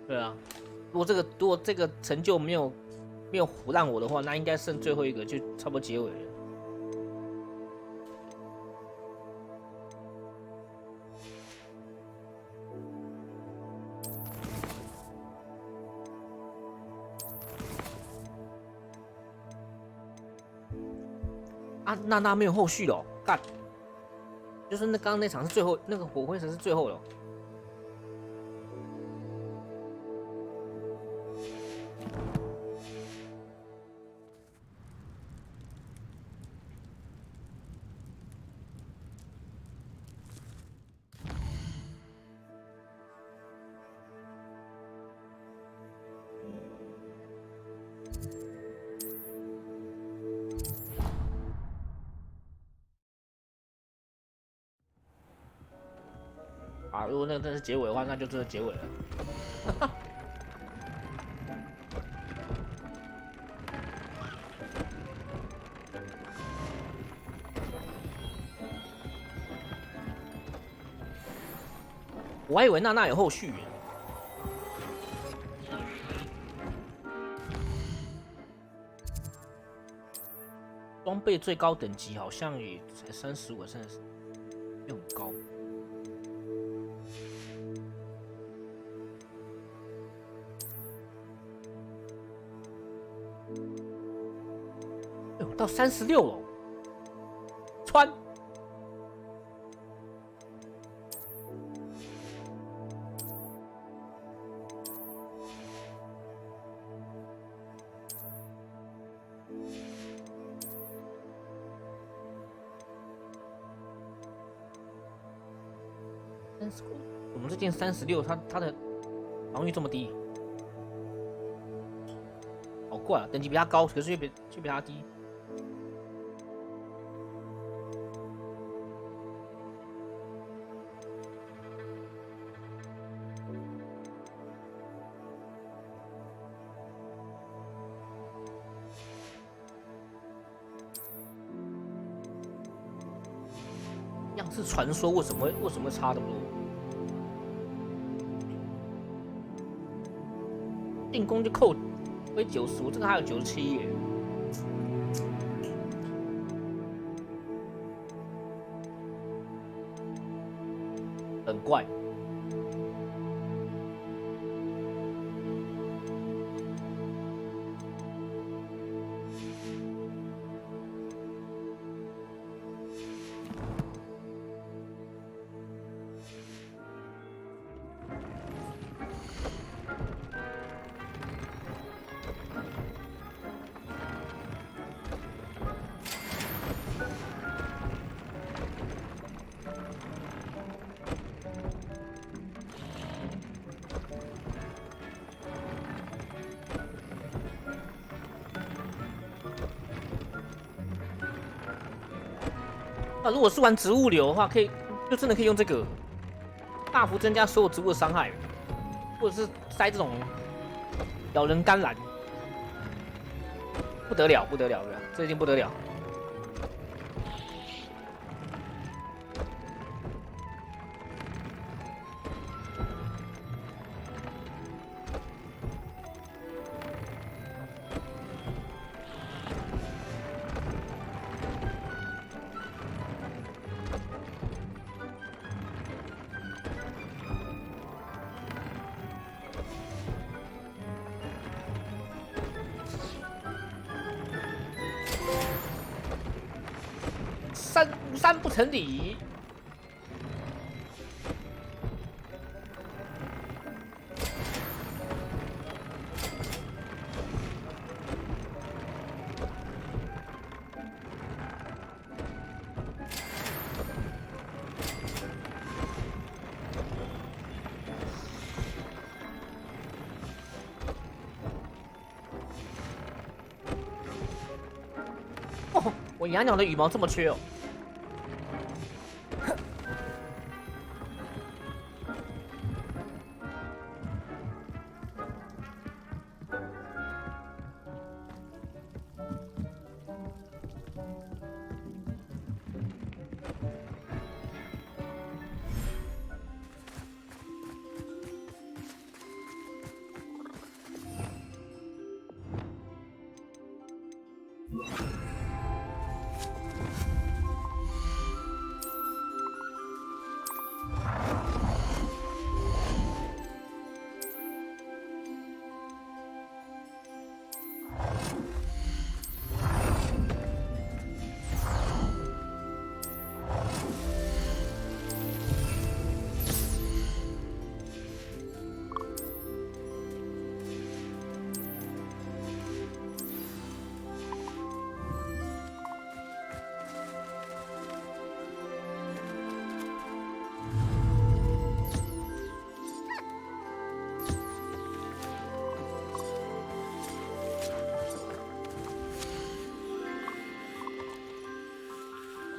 对啊，如果这个成就没有唬烂我的话，那应该剩最后一个，就差不多结尾了。啊，那没有后续了、哦，干！就是刚刚那场是最后，那个火灰城是最后了。啊，如果那真是结尾的话，那就真的结尾了。我还以为娜娜有后续。装备最高等级好像也才35，真的是没有很高。哎呦，到36了，穿。我们这件36，它的防御这么低，好怪啊！等级比他高，可是却比他低。样式传说为什么会差这么多？进攻就扣回95，这个还有97耶，很怪。那如果是玩植物流的话，就真的可以用这个大幅增加所有植物的伤害，或者是塞这种咬人甘蓝，不得了，不得了，这已经不得了。3不成礼。哦，我养鸟的羽毛这么缺哦。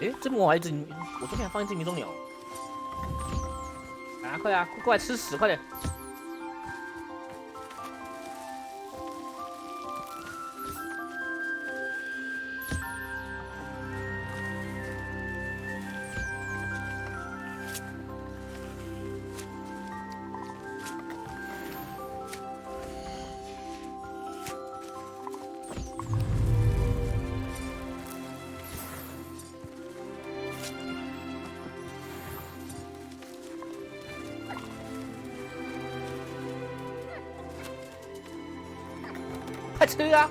哎，这边我还一只，我这边还放一只迷踪鸟。啊，快啊，快过来吃屎，快点！快吃啊！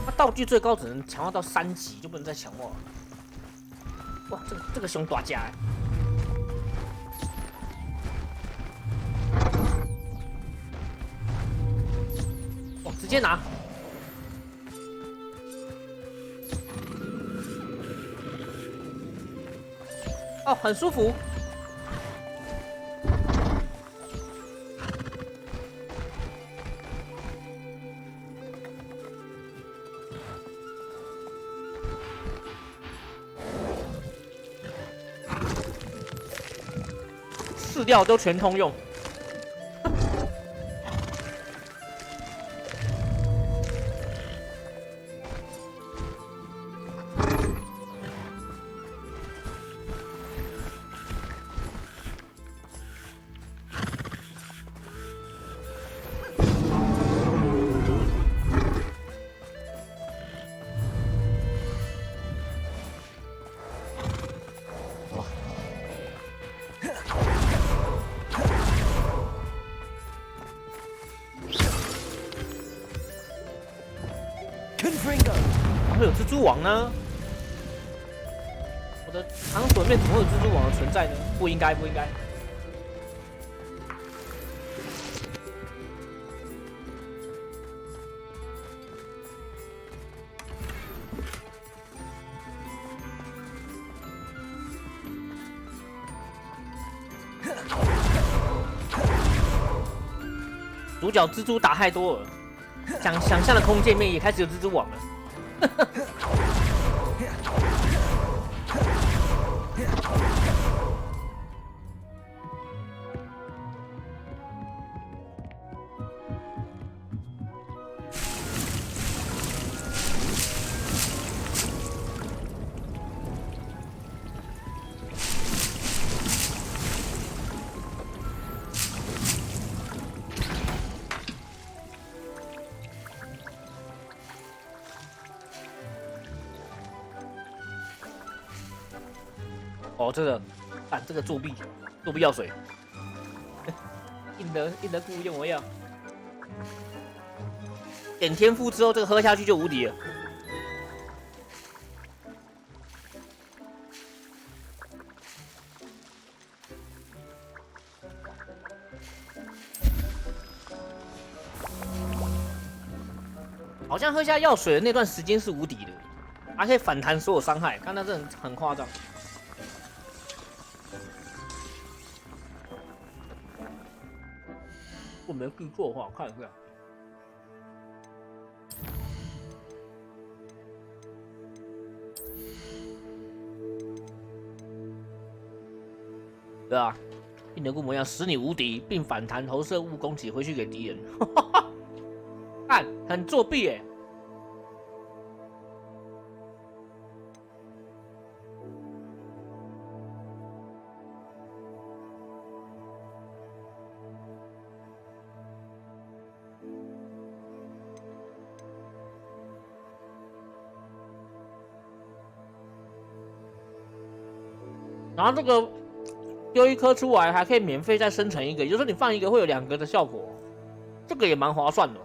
它道具最高只能强化到3级，就不能再强化了。哇，这个熊大家欸！哇，直接拿！哦，很舒服。4料都全通用。会有蜘蛛网呢？我的场所里面怎么会有蜘蛛网的存在呢？不应该，不应该。主角蜘蛛打太多了，想象的空间里面也开始有蜘蛛网了。哦，这个，这个作弊药水，硬的故用我要。点天赋之后，这个喝下去就无敌了。好像喝下药水的那段时间是无敌的，还可以反弹所有伤害，看他这很夸张。我没记错的话，我看一下。对啊，硬人固模样使你无敌，并反弹投射物攻击回去给敌人。看，很作弊耶！然后这个丢一颗出来，还可以免费再生成一个，也就是说你放一个会有2个的效果，这个也蛮划算的。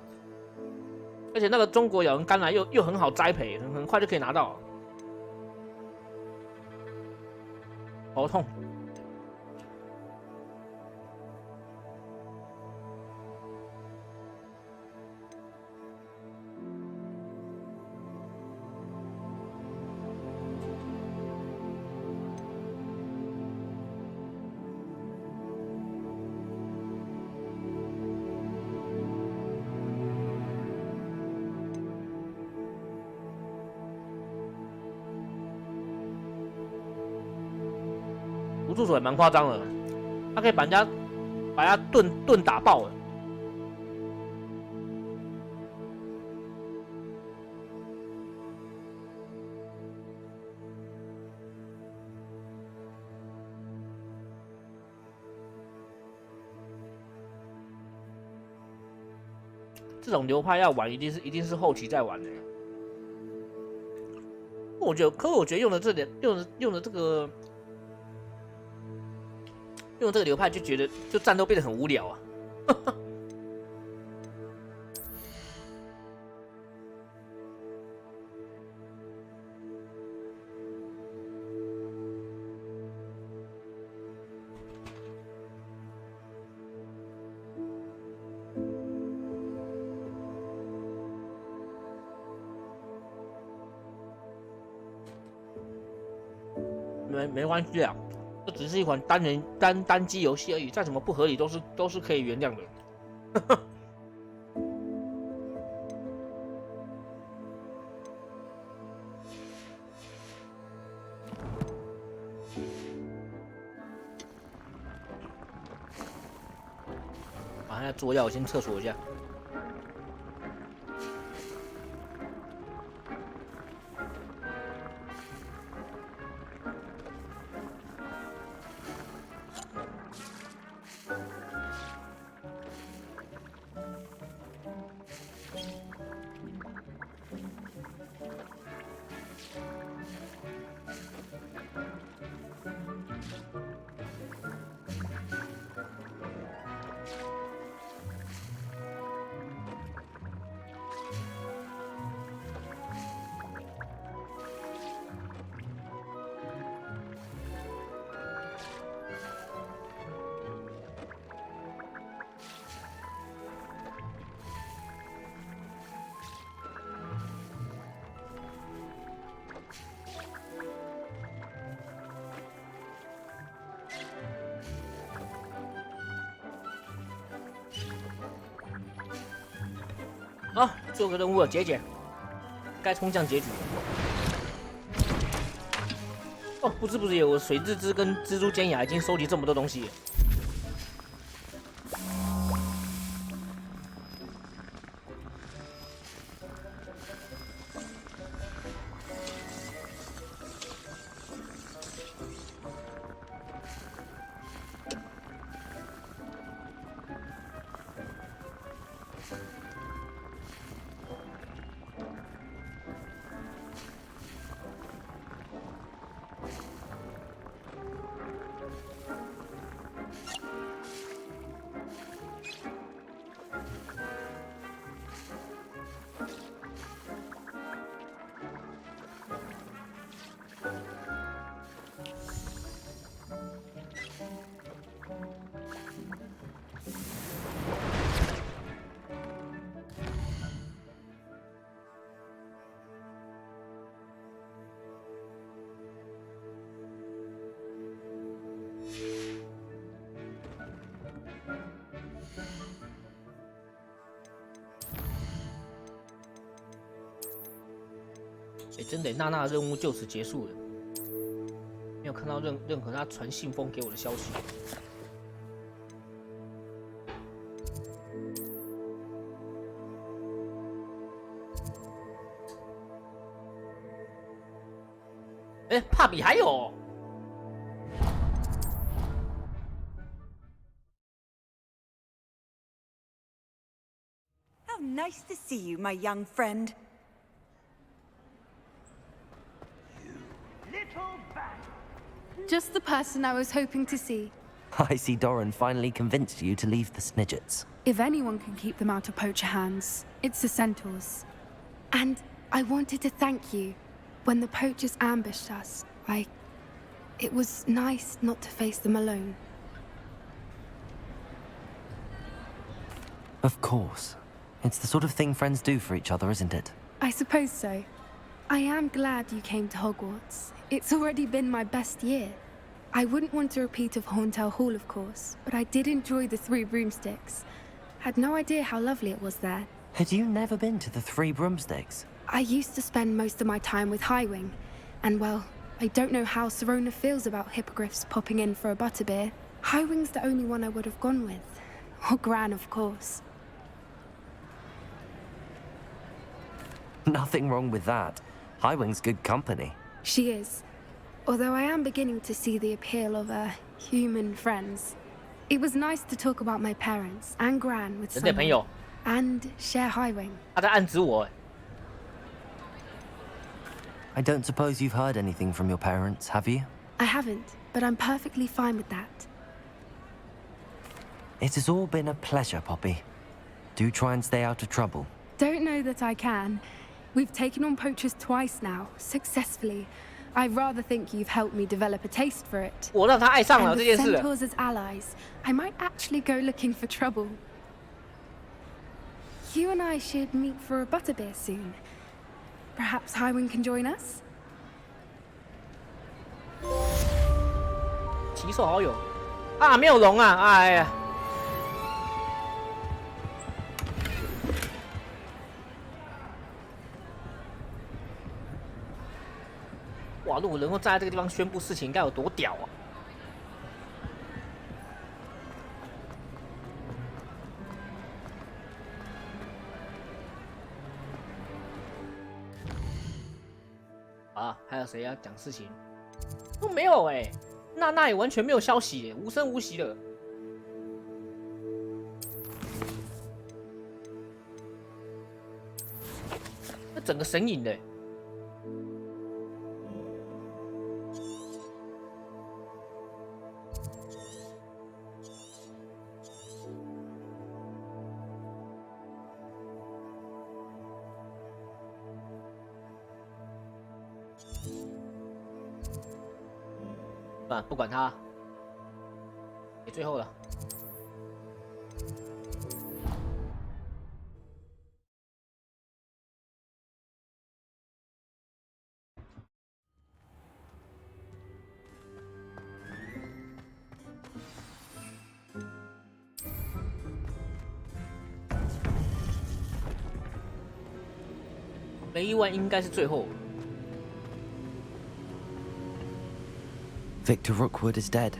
而且那个中国咬人甘蓝又很好栽培，很快就可以拿到。头痛。助手也蛮夸张的，他可以把人家盾打爆了。这种流派要玩，一定是后期再玩的。我觉得用的这个流派，就觉得就战斗变得很无聊啊。没关系啊，这只是一款单机游戏而已，再怎么不合理都是可以原谅的。啊，那作业我先厕所一下。好，做个任务了，解，该冲向结局。哦，不知不觉，我水蛭子跟蜘蛛尖牙已经收集这么多东西了。真的，娜娜的任务就此结束了，没有看到任何她传信封给我的消息。哎，帕比还有。How nice to see you, my young friend. Just the person I was hoping to see. I see Doran finally convinced you to leave the Snidgets. If anyone can keep them out of poacher hands, it's the centaurs. And I wanted to thank you. When the poachers ambushed us, it was nice not to face them alone. Of course. It's the sort of thing friends do for each other, isn't it? I suppose so. I am glad you came to Hogwarts. It's already been my best year. I wouldn't want a repeat of Horntail Hall, of course, but I did enjoy the Three Broomsticks. Had no idea how lovely it was there. Had you never been to the Three Broomsticks? I used to spend most of my time with Highwing, and well, I don't know how Serona feels about hippogriffs popping in for a butterbeer. Highwing's the only one I would have gone with. Or Gran, of course. Nothing wrong with that. Highwing's good company. She is. Although I am beginning to see the appeal of human friends. It was nice to talk about my parents and Gran with someone. And share Highwing. 他在暗指我。I don't suppose you've heard anything from your parents, have you? I haven't, but I'm perfectly fine with that. It has all been a pleasure, Poppy. Do try and stay out of trouble. Don't know that I can. We've taken on poachers twice now, successfully. I rather think you've helped me develop a taste for it. 我让他爱上了 And 这 with 件事。 centaurs as allies, I might actually go looking for trouble. You and I should meet for a butterbeer soon. Perhaps Highwing can join us? 骑兽好友啊，没有龙啊！哎呀，哇！如果能够站在这个地方宣布事情，应该有多屌啊！啊，还有谁要讲事情？都没有哎、娜娜也完全没有消息耶，无声无息的。那整个神隐的。不管他，给最后了。没意外，应该是最后。 Victor Rookwood is dead.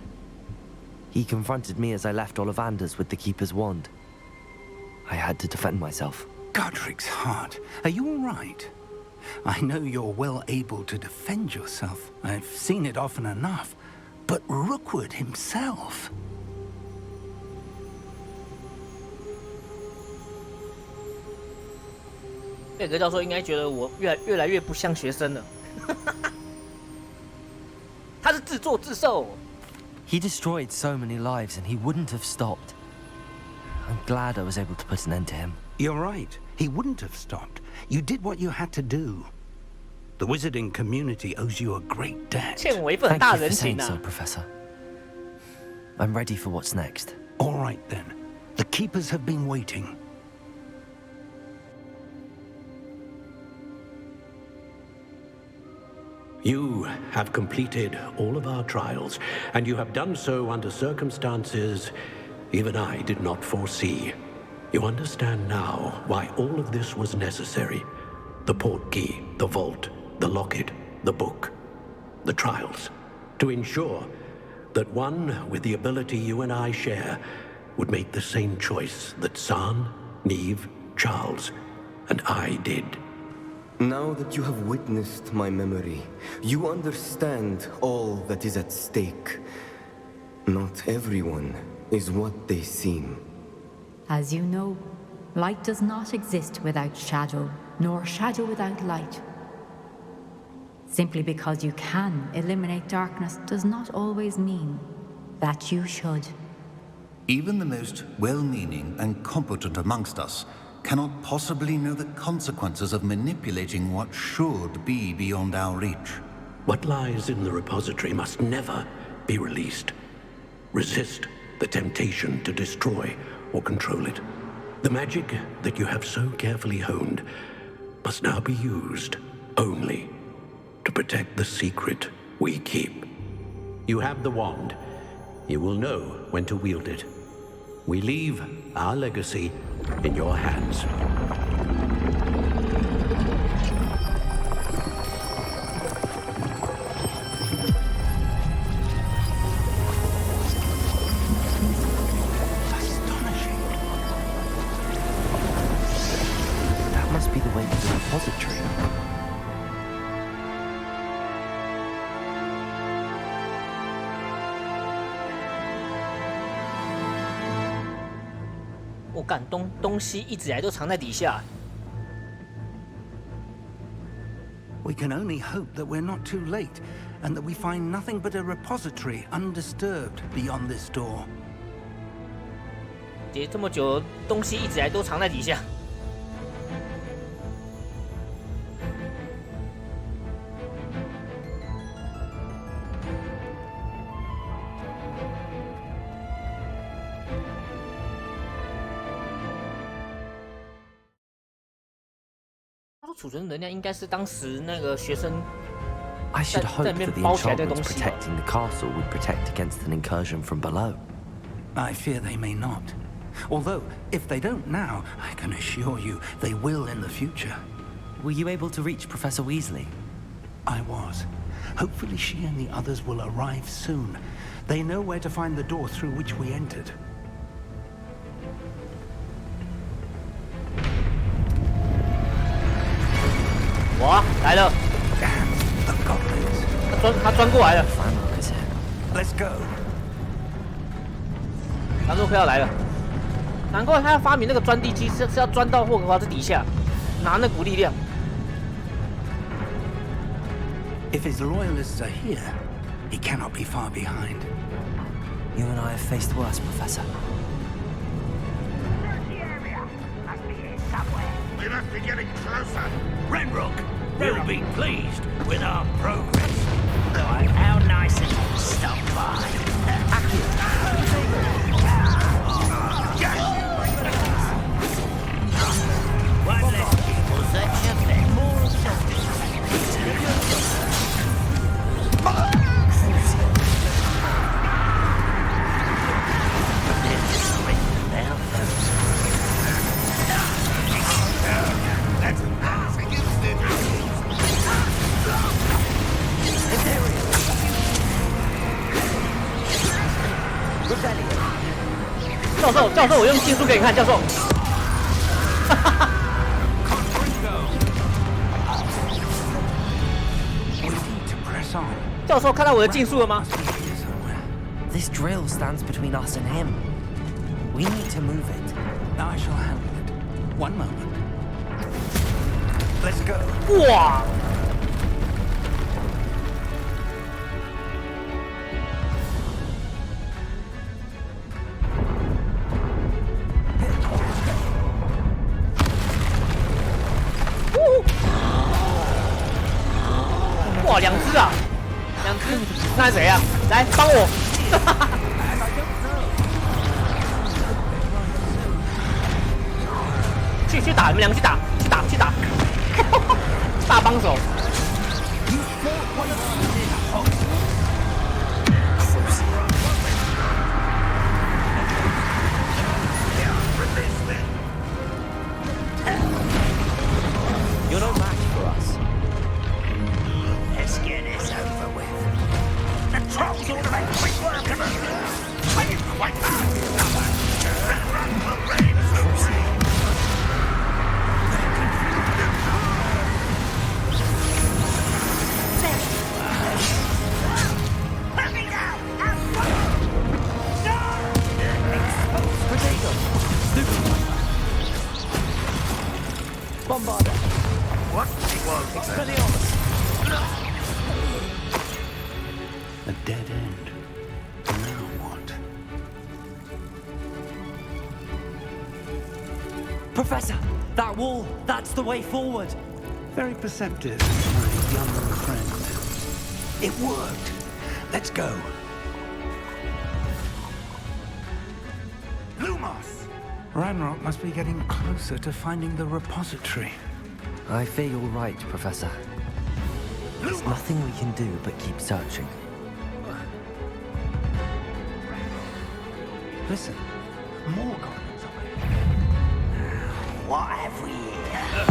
He confronted me as I left Ollivander's with the Keeper's wand. I had to defend myself. Godric's heart. Are you all right? I know you're well able to defend yourself. I've seen it often enough. But Rookwood himself... 贝格教授应该觉得我越来越不像学生了。他是自作自受。He destroyed so many lives and he wouldn't have stopped. I'm glad I was able to put an end to him. You're right. He wouldn't have stopped. You did what you had to do. The wizarding community owes you a great debt. 欠我一份很大人情 Thank you for saying 啊 so, Professor. I'm ready for what's next. All right, then. The Keepers have been waiting. You have completed all of our trials, and you have done so under circumstances even I did not foresee. You understand now why all of this was necessary. The portkey, the vault, the locket, the book, the trials. To ensure that one with the ability you and I share would make the same choice that San, Neve, Charles, and I did. Now that you have witnessed my memory, you understand all that is at stake. Not everyone is what they seem. As you know, light does not exist without shadow, nor shadow without light. Simply because you can eliminate darkness does not always mean that you should. Even the most well-meaning and competent amongst us cannot possibly know the consequences of manipulating what should be beyond our reach. What lies in the repository must never be released. Resist the temptation to destroy or control it. The magic that you have so carefully honed must now be used only to protect the secret we keep. You have the wand. You will know when to wield it. We leave our legacy in your hands. must be the way to the repository. 我干东西一直以来都藏在底下。 We can only hope that we're not too late, and that we find nothing but a repository undisturbed beyond this door. 结这么久，东西一直以来都藏在底下。储存能量应该是当时那个学生 I should 在 hope 里面 that the 包起来的 enchantments 东西吧。 protecting the castle would protect against an incursion from below. I fear they may not. Although, if they don't now, I can assure you they will in the future. Were you able to reach Professor Weasley? I was. Hopefully she and the others will arrive soon. They know where to find the door through which we entered. 哇，来了！他钻过来了。 Let's go. 他说快要来了，难怪他要发明那个钻地机，是要钻到霍格华兹底下，拿那股力量。 If his loyalists are here, he cannot be far behind. You and I have faced worse, Professor. We must be getting closer. Renrock will be pleased with our progress. Right, how nice of you to stop by. One less people such a thing. More教授，我用技术给你看，教授。教授，看到我的技术了吗 This drill stands between us and him. We need to move it. I shall handle it. One moment. Let's go. 哇！ 哇，两只啊，两只，那是谁啊？来帮我！去打，你们两个去打，去打！大帮手。You're no match for us. Let's get this over with. The trolls ought to make quick work of us. Make it quite fast. Run will reign supreme. Let me down! Potato! Bombarder! What was Expelliarmus! A dead end. Now what? Professor! That wall! That's the way forward! Very perceptive, my young friend. It worked. Let's go. Lumos! Ranrock must be getting closer to finding the repository. I fear you're right, Professor. There's nothing we can do but keep searching. Listen, more goblins over here. What have we here?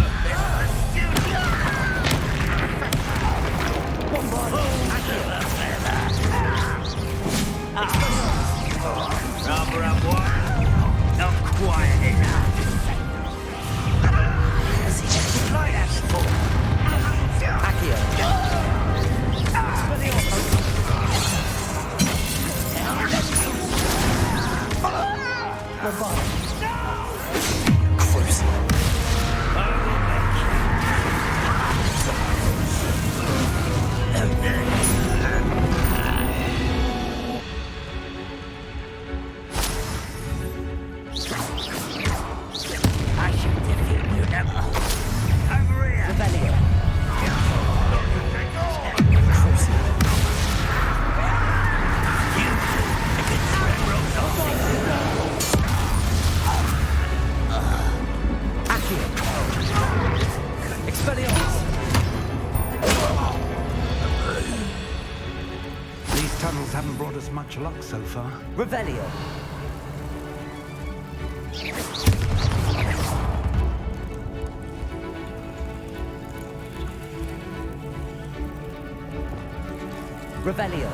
Rubber up what? Not quite enough. haven't brought us much luck so far. Revelio. Revelio.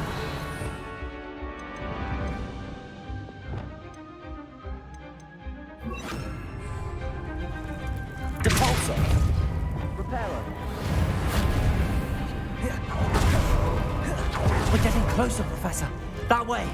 Depulsor. Reparo. We're getting closer, Professor. That way.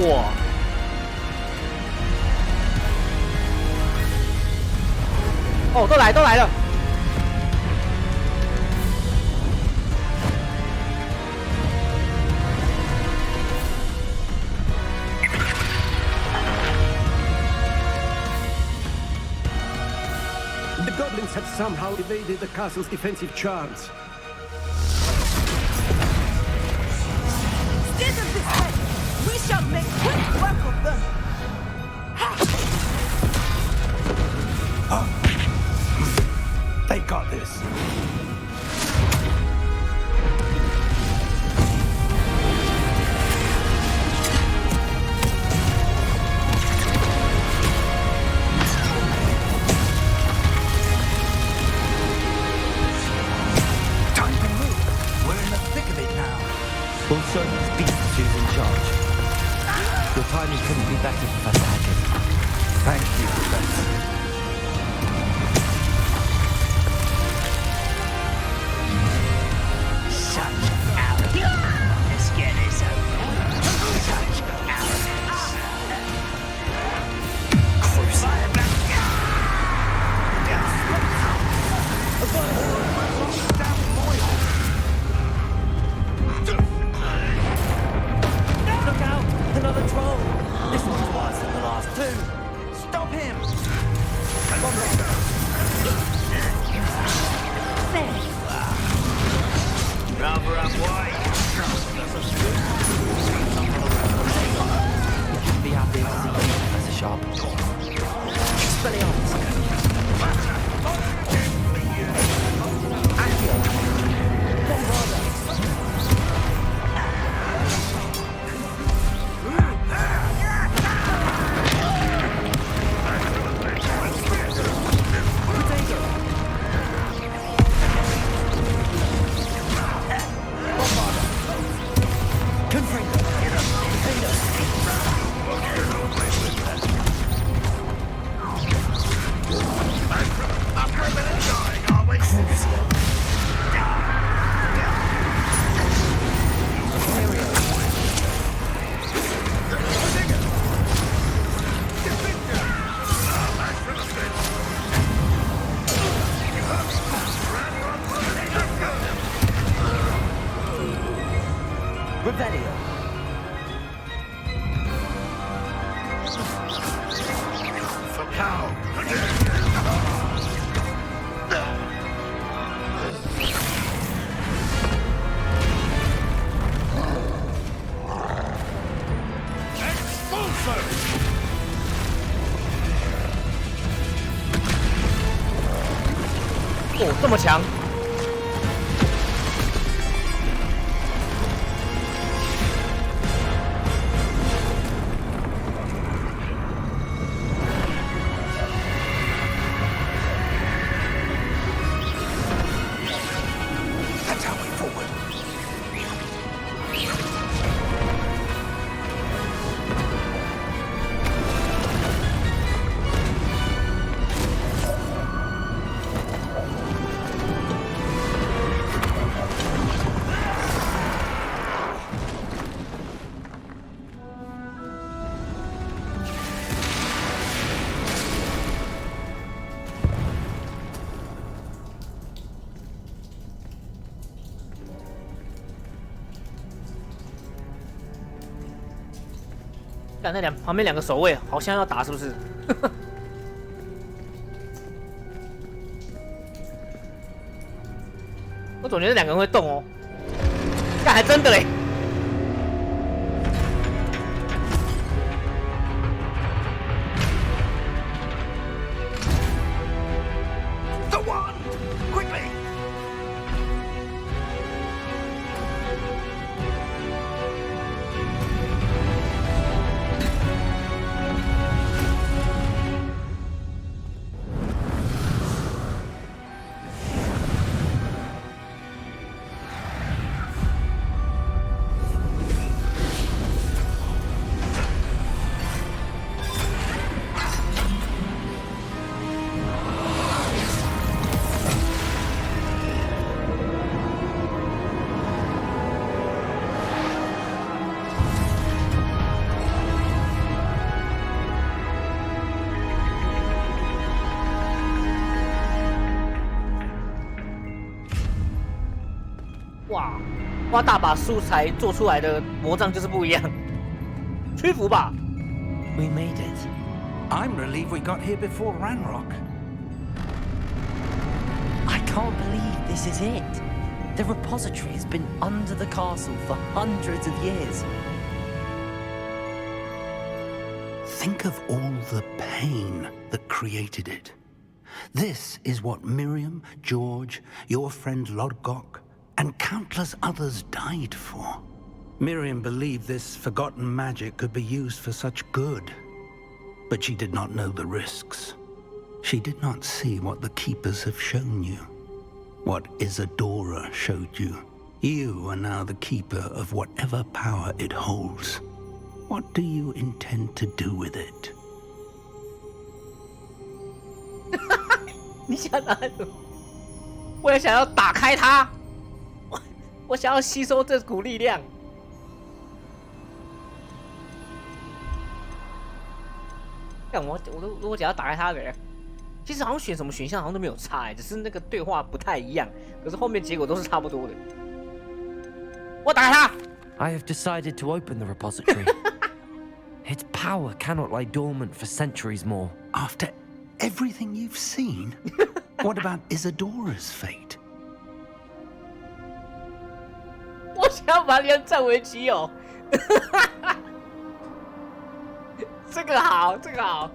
哇！哦，都来了。The goblins have somehow evaded the castle's defensive charms. Steers of this head! We shall make quick work of them! They got this. Time to move. We're in the thick of it now. We'll show these beasts who's in charge. Your timing couldn't be better, Professor Hackett. Thank you, Professor. Let's get this over. Such arrogance. Crucify back. Look out! Another troll! This one's worse than the last two! Stop him! There you are. Rather unwise. Be happy to see you, Professor Sharp. Expelliarmus. Accio. Bombarda. Revelio. For cow. Expulsor! 哦，这么强！看那旁边两个守卫好像要打，是不是？总觉得两个人会动哦，但还真的嘞。The one! Quickly!哇，花大把素材做出来的魔杖就是不一样，屈服吧。We made it. I'm relieved we got here before Ranrock. I can't believe this is it. The repository has been under the castle for hundreds of years. Think of all the pain that created it. This is what Miriam, George, your friend Lodgok, and countless others died for. Miriam believed this forgotten magic could be used for such good, but she did not know the risks. She did not see what the Keepers have shown you, what Isadora showed you. You are now the Keeper of whatever power it holds. What do you intend to do with it? 你想哪种？我也想要打开它，我想要吸收这股力量。但我如果想要打开它的，其实好像选什么选项好像都没有差只是那个对话不太一样，可是后面结果都是差不多的。我打开它。I have decided to open the repository. Its power cannot lie dormant for centuries more. After everything you've seen? What about Isadora's fate? 我想要把脸占为己有。这个好，这个好。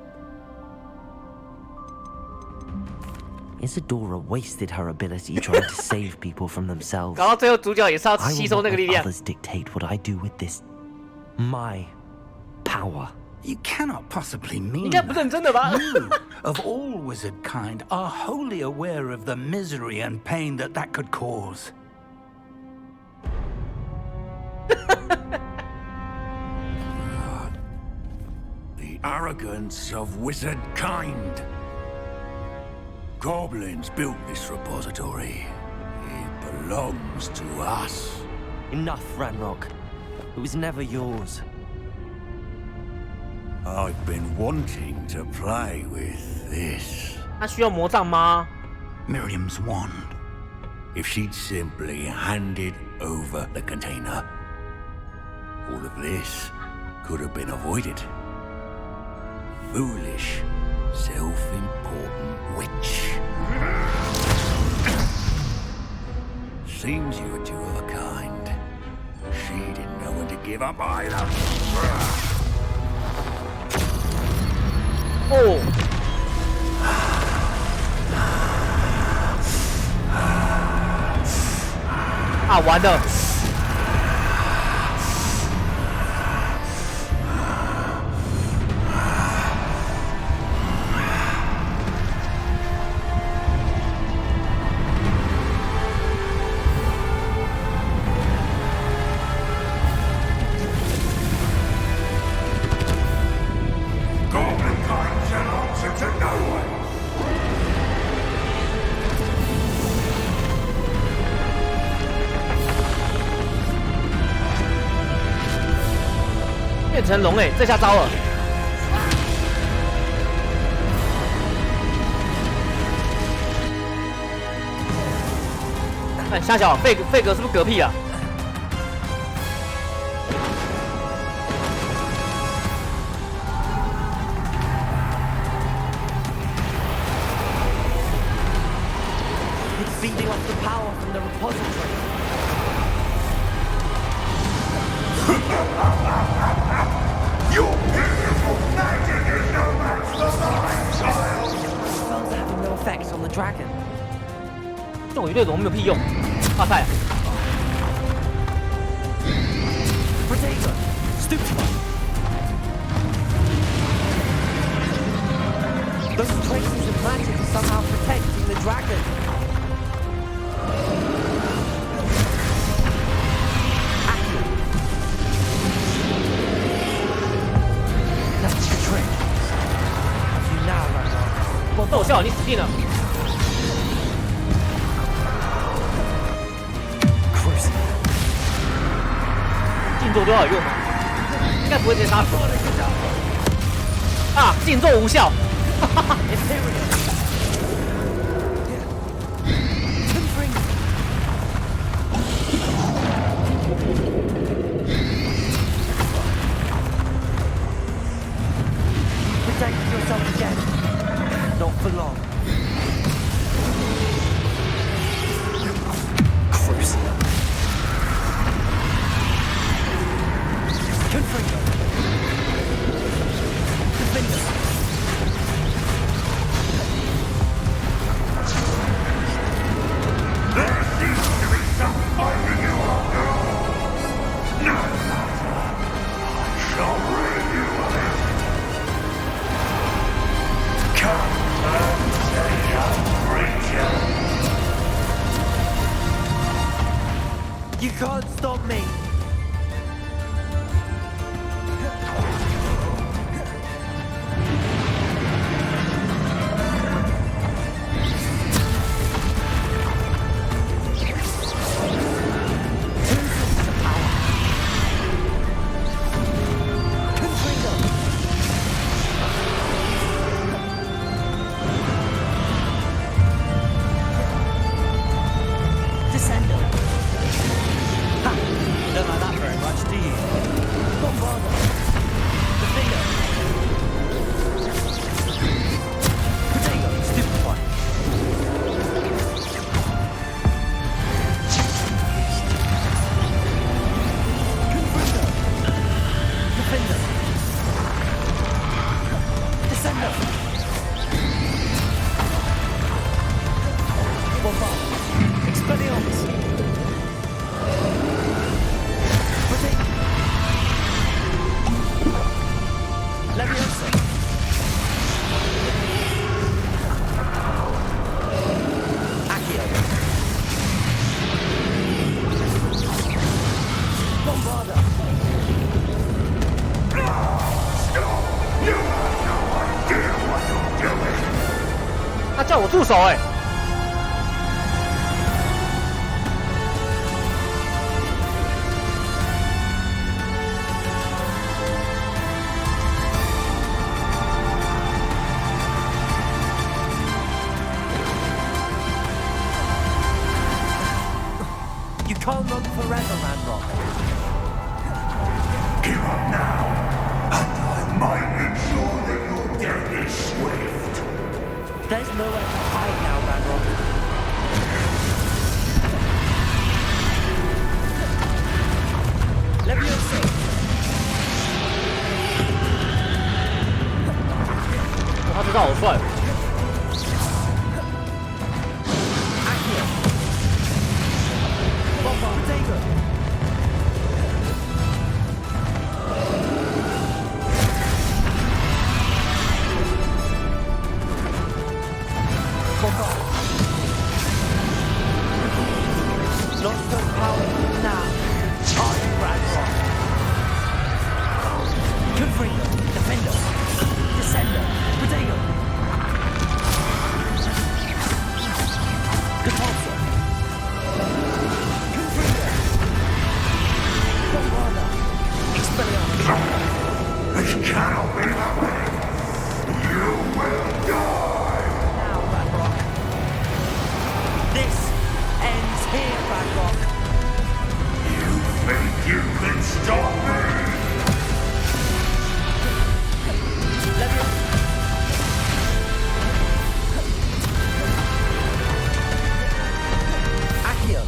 Isadora wasted her ability trying to save people from themselves. 搞到最后主角也是要吸收那个力量。I will not let others dictate what I do with this. My power. You cannot possibly mean 应该不认真的吧 You, of all wizard kind, are wholly aware of the misery and pain that could cause. The arrogance of wizard kind. Goblins built this repository. It belongs to us. Enough, Ranrock. It was never yours. I've been wanting to play with this. 他需要魔杖吗？ Miriam's wand. If she'd simply handed over the container, all of this could have been avoided. Foolish, self-important witch. Seems you were two of a kind. She didn't know when to give up either. 哦。啊，完了！变成龙这下糟了！哎，瞎小，费格是不是嗝屁啊？ repository. Your beautiful magic is no match for mine, child! Spells are having no effect on the dragon. 这种鱼对龙没有屁用，哇塞！ Protego, stupefy. Those traces of magic are somehow protecting the dragon. That's the trick. You now, Randolph. 给我逗笑，你死定了！ 静坐多少有用吗？应该不会直接杀死。啊，静坐无效。哈哈哈。Protect yourself again. Not for long. Crucible. Confringo. Defender. There seems to be some fighting you after all. No matter. I shall rid you of it. Come and take a creature. You can't stop me. Descendo. Ha! Don't like that very much, do you? Bombardo. Defender. Protego. Stupefy. Confringo. Defender. Descendo. Bombardo. Expelliarmus. Protego. Leviosa. Accio. Bombarda. Stop! You have no idea what you're doing. 他叫我住手哎、You can't run forever, Manrock. Give up now, and I might ensure that your death is swift. There's nowhere to hide now, Manrock. Leviosa. 他知道我帅。 Protego. Bombarda. Not so powerful now. Charge Radrock. Confringo. Defender. Descender. Protego. Repulsor. It cannot be that way. You will die. Now, Radrock. This ends here, Radrock. You think you can stop me? Accio.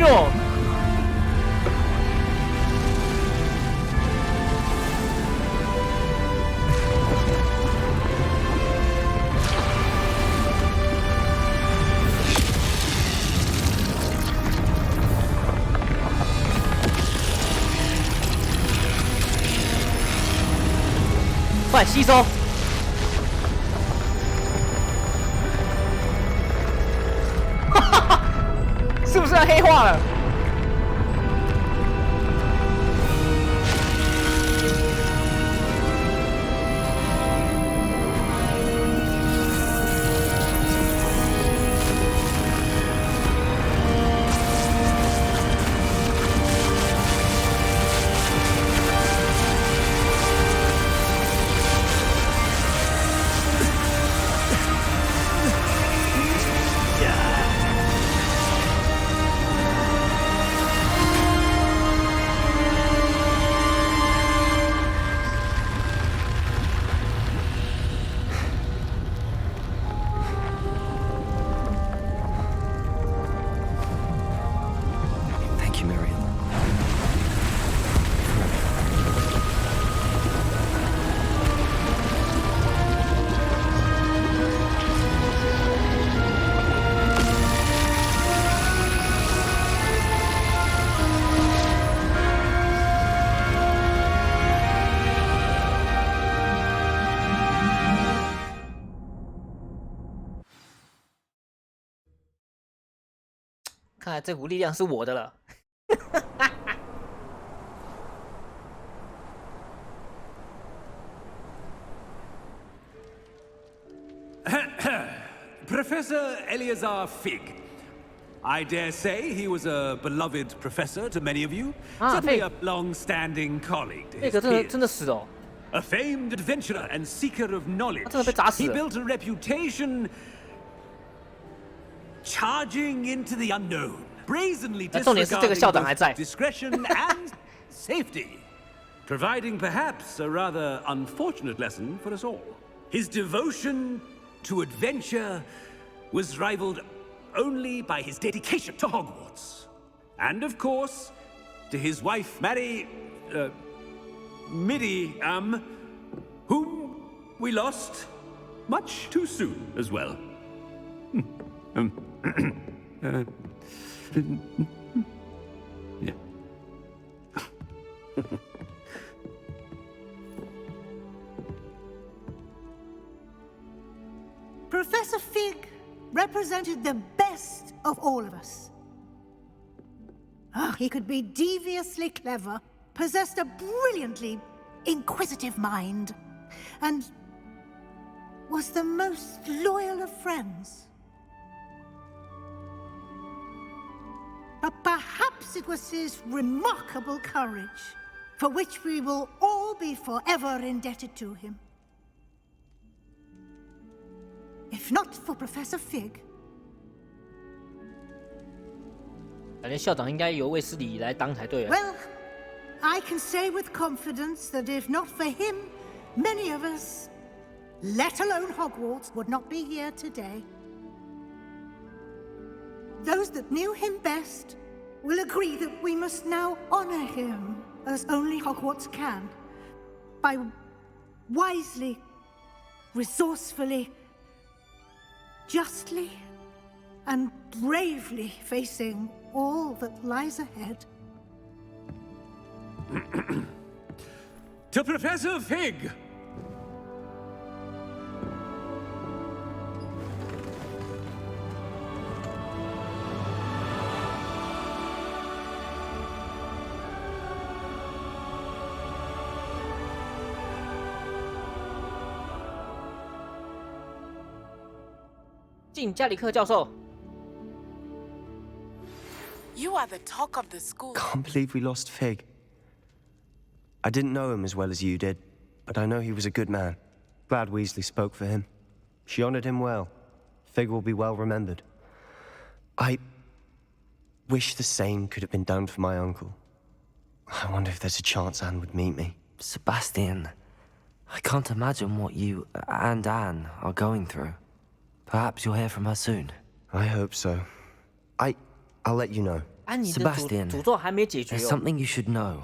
进入。快吸收！哈哈哈，是不是要黑化了？看来这股力量是我的了。Professor Eleazar Fig. I dare say he was a beloved professor to many of you. Certainly a long-standing colleague to his peers. 真的死哦。A famed adventurer and seeker of knowledge. 他真的被砸死了。He built a reputation charging into the unknown, brazenly disregarding discretion and safety, providing perhaps a rather unfortunate lesson for us all. His devotion to adventure was rivaled only by his dedication to Hogwarts. And of course, to his wife, Middy, whom we lost much too soon as well. Yeah. Professor Fig represented the best of all of us. He could be deviously clever, possessed a brilliantly inquisitive mind, and was the most loyal of friends. But perhaps it was his remarkable courage, for which we will all be forever indebted to him. If not for Professor Fig, 感觉校长应该由卫斯理来当才对啊。 well, I can say with confidence that if not for him, many of us, let alone Hogwarts, would not be here today. Those that knew him best will agree that we must now honor him as only Hogwarts can, by wisely, resourcefully, justly, and bravely facing all that lies ahead. To Professor Fig! You are the talk of the school. Can't believe we lost Fig. I didn't know him as well as you did, but I know he was a good man. Glad Weasley spoke for him. She honored him well. Fig will be well remembered. I wish the same could have been done for my uncle. I wonder if there's a chance Anne would meet me. Sebastian, I can't imagine what you and Anne are going through. Perhaps you'll hear from her soon. I hope so. I'll let you know. Sebastian, 诅咒还没解决 there's 哦。 something you should know.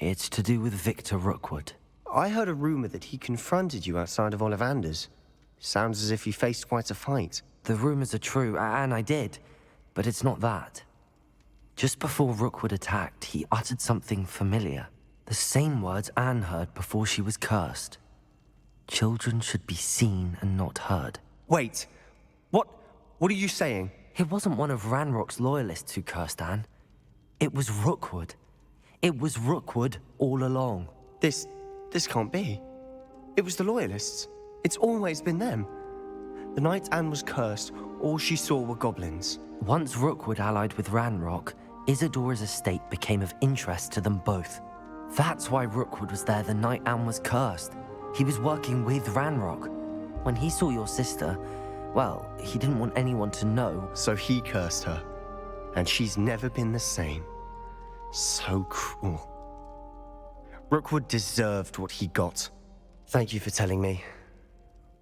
It's to do with Victor Rookwood. I heard a rumor that he confronted you outside of Ollivander's. Sounds as if he faced quite a fight. The rumors are true, and I did. But it's not that. Just before Rookwood attacked, he uttered something familiar. The same words Anne heard before she was cursed. Children should be seen and not heard. Wait. What are you saying? It wasn't one of Ranrock's loyalists who cursed Anne. It was Rookwood. It was Rookwood all along. This can't be. It was the loyalists. It's always been them. The night Anne was cursed, all she saw were goblins. Once Rookwood allied with Ranrock, Isadora's estate became of interest to them both. That's why Rookwood was there the night Anne was cursed. He was working with Ranrock. When he saw your sister, well, he didn't want anyone to know. So he cursed her. And she's never been the same. So cruel. Rookwood deserved what he got. Thank you for telling me.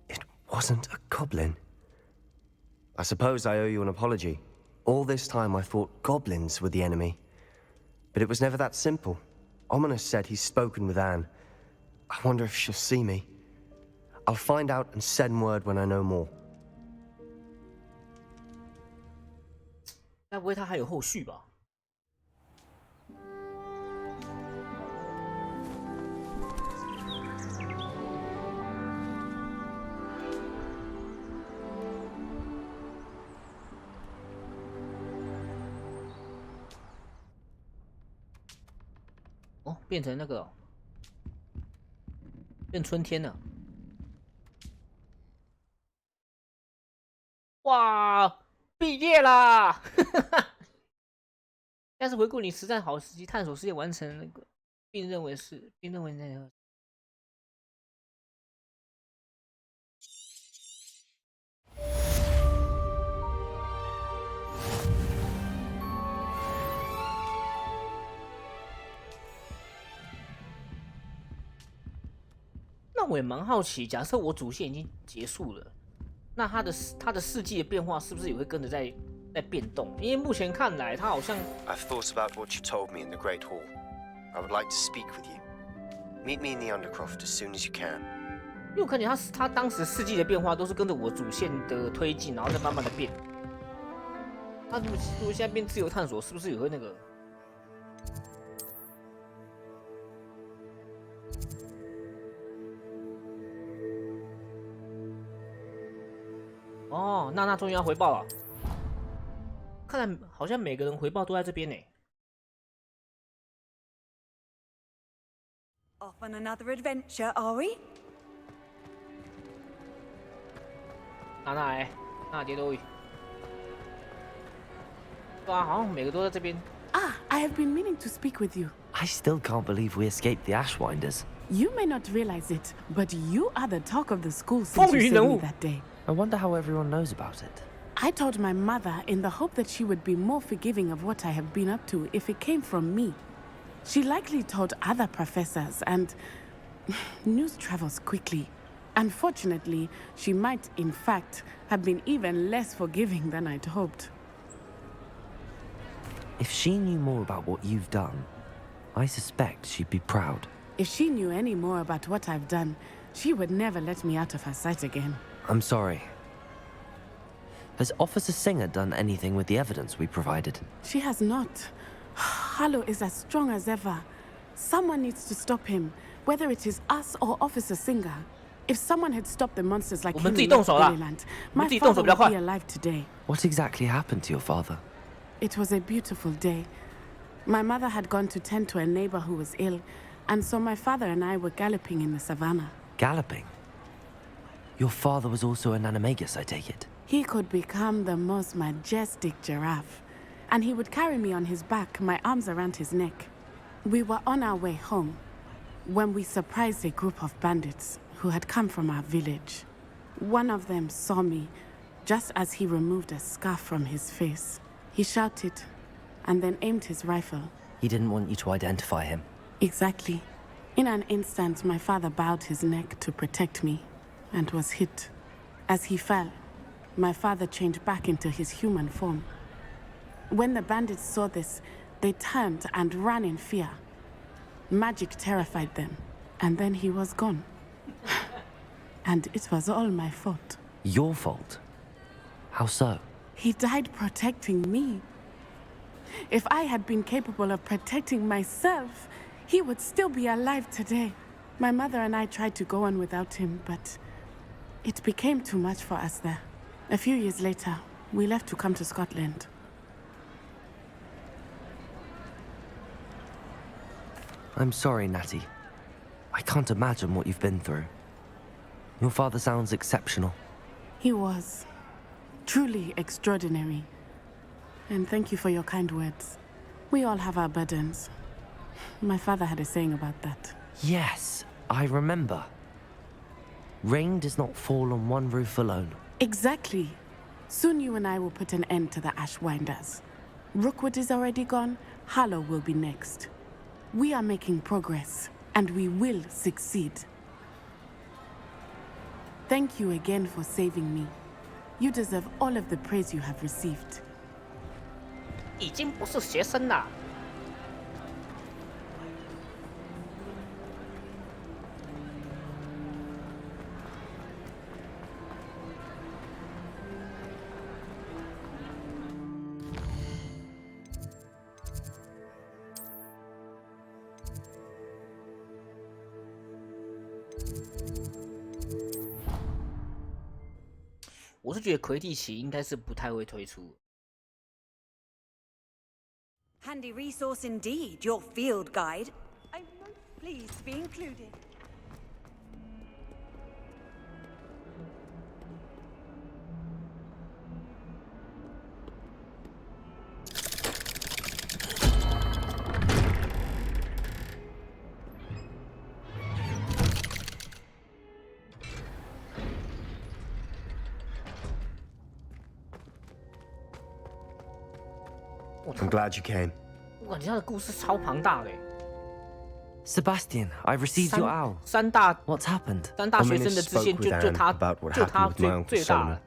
It wasn't a goblin. I suppose I owe you an apology. All this time I thought goblins were the enemy. But it was never that simple. Ominous said he's spoken with Anne. I wonder if she'll see me. I'll find out and send word when I know more. 该不会他还有后续吧？哦，变成那个、哦，变春天了。哇！ 毕业啦！但是回顾你实战好时机，探索世界完成那个，并认为那个。那我也蛮好奇，假设我主线已经结束了。 那他的世纪的变化是不是也会跟着在变动？因为目前看来，他好像。I've thought about what you told me in the Great Hall. I would like to speak with you. Meet me in the Undercroft as soon as you can. 因为我看见他当时世纪的变化都是跟着我主线的推进，然后再慢慢的变。他如果现在变自由探索，是不是也会那个？哦，娜终于要回报了。看来好像每个人回报都在这边呢。 Off on another adventure, are we? 娜姐都会。对啊，好像每个都在这边。 Ah, I have been meaning to speak with you. I still can't believe we escaped the Ashwinders. You may not realize it, but you are the talk of the school since you saved me that day. I wonder how everyone knows about it. I told my mother in the hope that she would be more forgiving of what I have been up to if it came from me. She likely told other professors, and news travels quickly. Unfortunately, she might, in fact, have been even less forgiving than I'd hoped. If she knew more about what you've done, I suspect she'd be proud. If she knew any more about what I've done, she would never let me out of her sight again. I'm sorry. Has Officer Singer done anything with the evidence we provided? She has not. Harlow is as strong as ever. Someone needs to stop him, whether it is us or Officer Singer. If someone had stopped the monsters like him in Maryland, my father would be alive today. What exactly happened to your father? It was a beautiful day. My mother had gone to tend to a neighbor who was ill, and so my father and I were galloping in the savannah. Galloping? Your father was also an animagus, I take it? He could become the most majestic giraffe, and he would carry me on his back, my arms around his neck. We were on our way home when we surprised a group of bandits who had come from our village. One of them saw me just as he removed a scarf from his face. He shouted and then aimed his rifle. He didn't want you to identify him. Exactly. In an instant, my father bowed his neck to protect me and was hit. As he fell, my father changed back into his human form. When the bandits saw this, they turned and ran in fear. Magic terrified them, and then he was gone. And it was all my fault. Your fault? How so? He died protecting me. If I had been capable of protecting myself, he would still be alive today. My mother and I tried to go on without him, but it became too much for us there. A few years later, we left to come to Scotland. I'm sorry, Natty. I can't imagine what you've been through. Your father sounds exceptional. He was truly extraordinary. And thank you for your kind words. We all have our burdens. My father had a saying about that. Yes, I remember. Rain does not fall on one roof alone. Exactly. Soon you and I will put an end to the Ashwinders. Rookwood is already gone. Harlow will be next. We are making progress, and we will succeed. Thank you again for saving me. You deserve all of the praise you have received. 已经不是学生了。我是觉得魁地奇应该是不太会推出。 Handy resource indeed, your field guide. I'm most pleased to be included. I'm glad you came. 我感觉他的故事超庞大的。 Sebastian, I received your owl. 三大 What's happened? 三大学生的支线就他 about what 就他 happened with my 最 uncle 大 Sona. 了。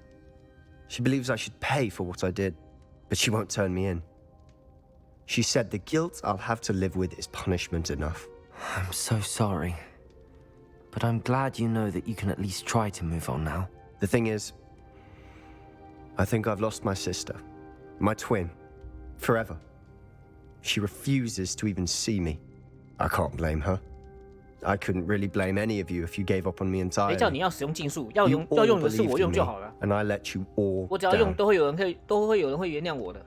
She believes I should pay for what I did, but she won't turn me in. She said the guilt I'll have to live with is punishment enough. I'm so sorry. But I'm glad you know that you can at least try to move on now. The thing is, I think I've lost my sister, my twin, forever. She refuses to even see me. I can't blame her. I couldn't really blame any of you if you gave up on me 没 entirely. 叫你要使用禁术，要 You 用 all 的是 believed 我 in 用 me, 就好了。 and I let you all 我只要用 down. 都会有人会原谅我的。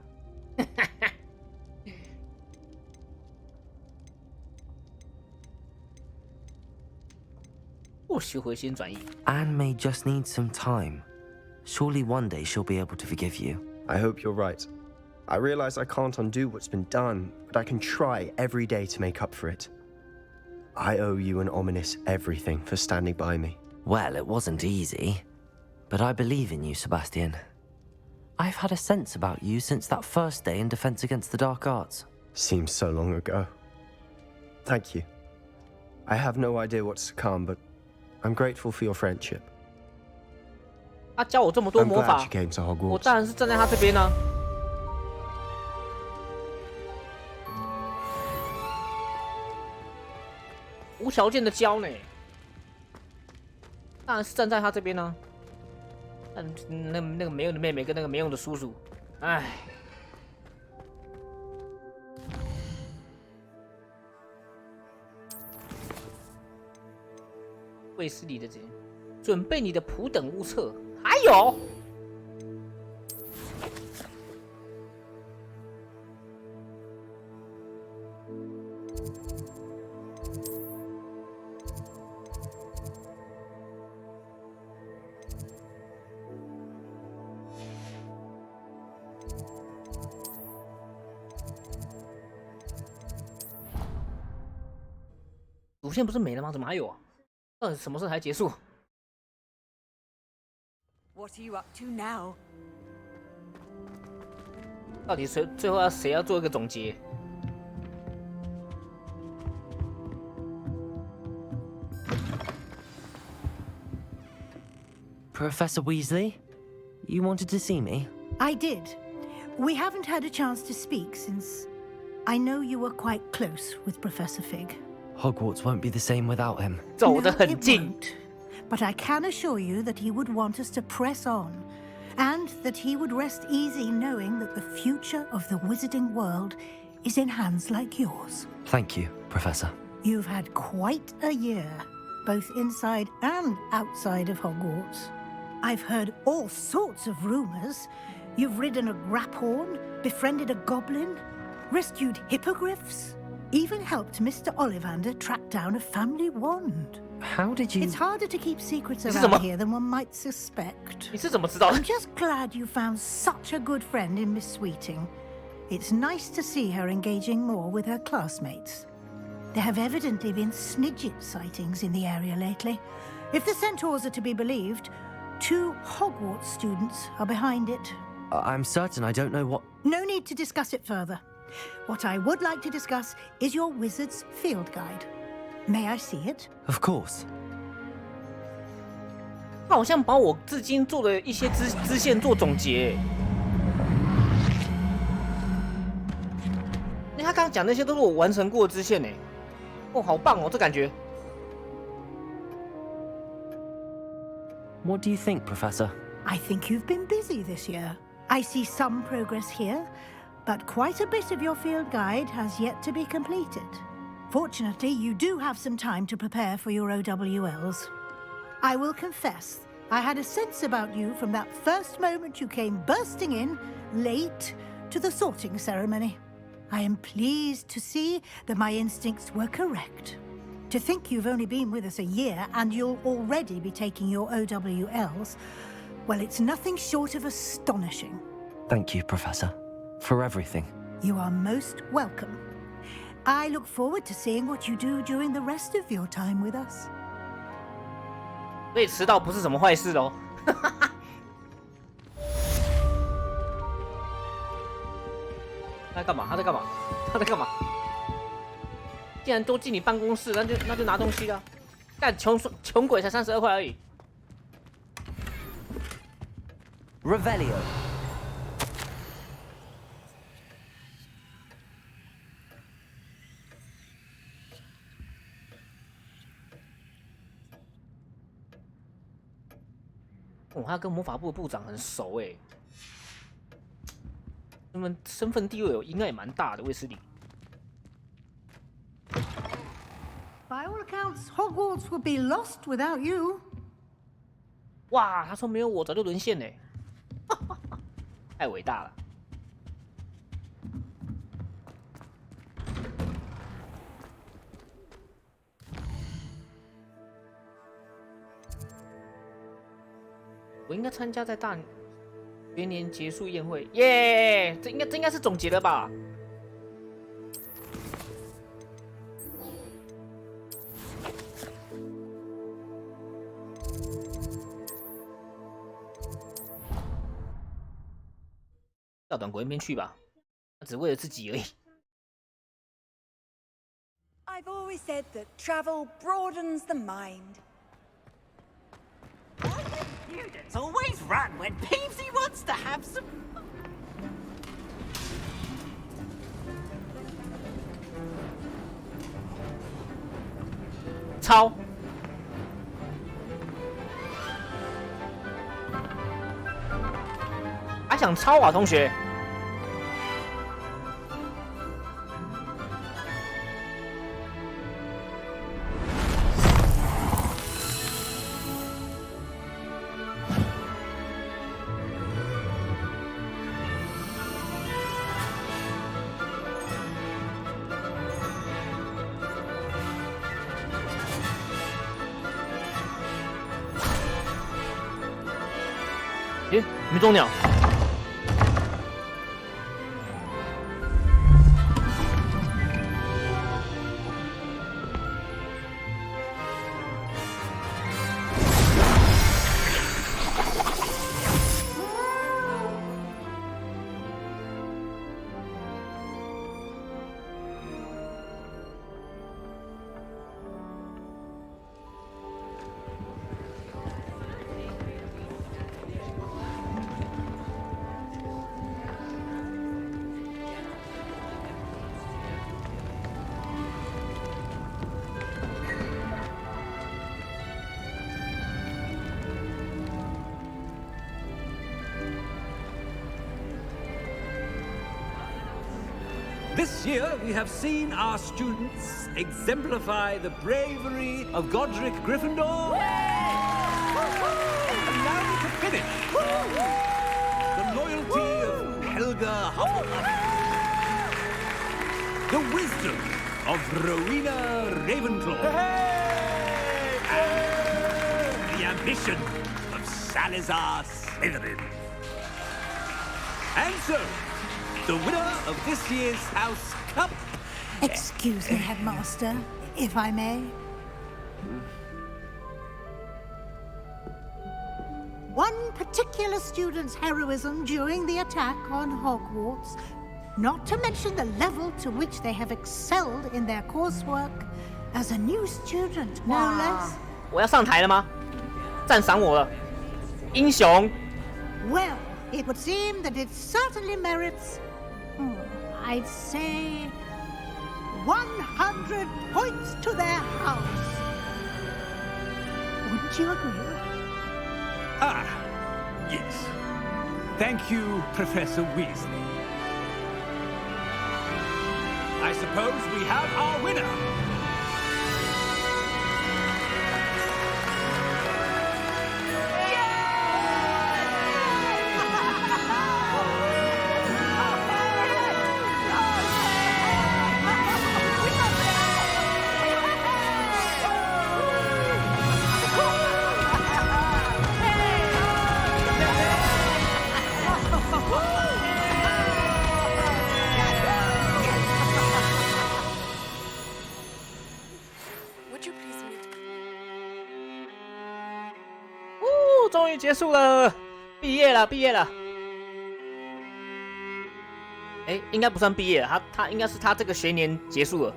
或许回心转意。 Anne may just need some time. Surely one day she'll be able to forgive you. I hope you're right. I realize I can't undo what's been done, but I can try every day to make up for it. I owe you and Ominous everything for standing by me. Well, it wasn't easy. But I believe in you, Sebastian. I've had a sense about you since that first day in Defense Against the Dark Arts. Seems so long ago. Thank you. I have no idea what's to come, but I'm grateful for your friendship. 他教我这么多 I'm 魔 glad 法 you，came to 我 Hogwarts. 当然是站在他这边呢、无条件的教呢，当然是站在他这边呢、但那个没用的妹妹跟那个没用的叔叔，唉。卫斯理的这，准备你的普等物册，还有。主线不是没了吗？怎么还有啊？到底什么时候才结束？ What are you up to now? 到底最后谁要做一个总结？ Professor Weasley, you wanted to see me? I did. We haven't had a chance to speak since I know you were quite close with Professor Fig. Hogwarts won't be the same without him. No, it won't. But I can assure you that he would want us to press on, and that he would rest easy knowing that the future of the wizarding world is in hands like yours. Thank you, Professor. You've had quite a year, both inside and outside of Hogwarts. I've heard all sorts of rumors. You've ridden a graphorn, befriended a goblin, rescued hippogriffs, even helped Mr. Ollivander track down a family wand. How did you... It's harder to keep secrets around here than one might suspect. I'm just glad you found such a good friend in Miss Sweeting. It's nice to see her engaging more with her classmates. There have evidently been Snidget sightings in the area lately. If the centaurs are to be believed, 2 Hogwarts students are behind it. I'm certain I don't know what... No need to discuss it further. What I would like to discuss is your wizard's field guide. May I see it? Of course. 他好像把我至今做的一些支线做总结。因为他刚刚讲那些都是我完成过的支线呢。哦，好棒哦，这感觉。What do you think, Professor? I think you've been busy this year. I see some progress here, but quite a bit of your field guide has yet to be completed. Fortunately, you do have some time to prepare for your OWLs. I will confess, I had a sense about you from that first moment you came bursting in, late, to the sorting ceremony. I am pleased to see that my instincts were correct. To think you've only been with us a year and you'll already be taking your OWLs, well, it's nothing short of astonishing. Thank you, Professor, for everything. You are most welcome. I look forward to seeing what you do during the rest of your time with us. 所以迟到不是什么坏事哦。他在干嘛？他在干嘛？他在干嘛？既然都进你办公室，那就拿东西啊！但穷鬼才32块而已。Revelio. 哦，他跟魔法部部长很熟哎，他们身份地位应该也蛮大的，卫斯理。By all accounts, Hogwarts would be lost without you. 哇，他说没有我早就沦陷嘞，太伟大了。我应该参加在大学年结束宴会，耶！这应该是总结了吧？到短国那边去吧，只为了自己而已。I've always said that travel broadens the mind. Students always run when Peevesy wants to have some. 抄。还想抄啊，同学？诶，没中鸟。This year, we have seen our students exemplify the bravery of Godric Gryffindor. And now to finish, the loyalty of Helga Hufflepuff. The wisdom of Rowena Ravenclaw. And the ambition of Salazar Slytherin. And so, the winner of this year's House Cup... Excuse me, Headmaster, if I may. One particular student's heroism during the attack on Hogwarts, not to mention the level to which they have excelled in their coursework, as a new student, no less. 我要上台了吗？赞赏我了，英雄。Well, it would seem that it certainly merits, I'd say, 100 points to their house. Wouldn't you agree? Ah, yes. Thank you, Professor Weasley. I suppose we have our winner. Would you please meet? 终于结束了，毕业了，毕业了。哎，应该不算毕业了，他应该是他这个学年结束了。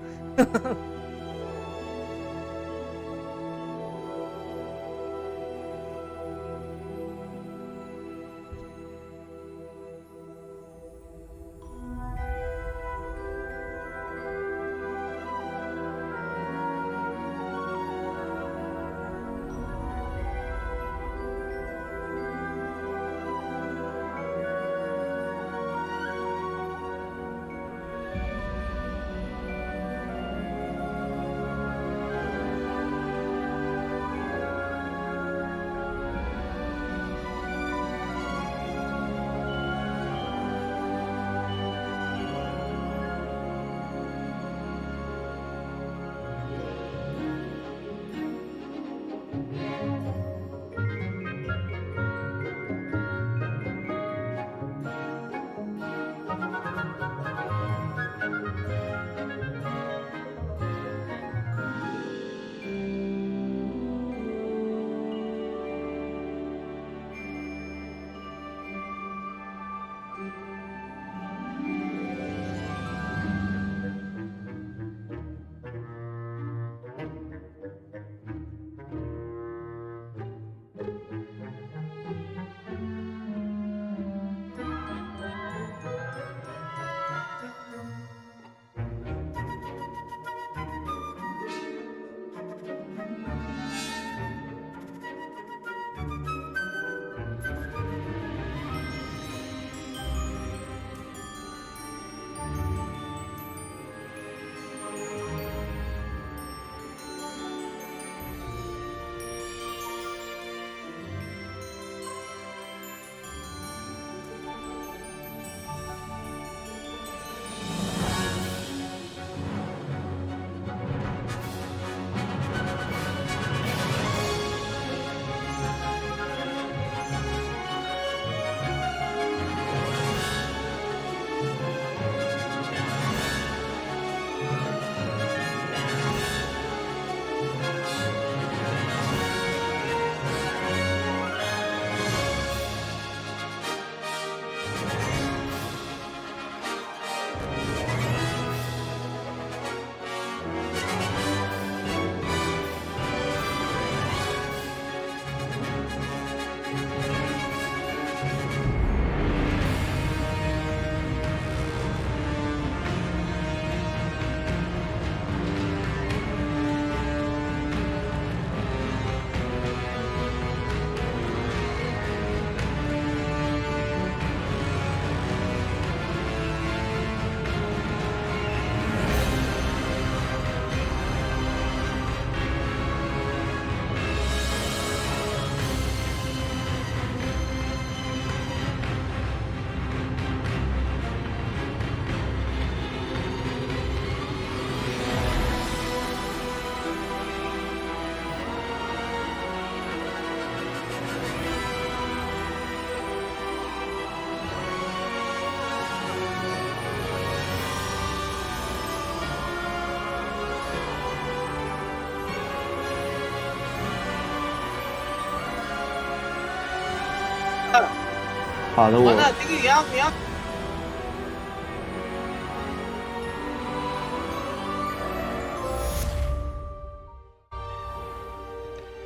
好的，完了，这个你要。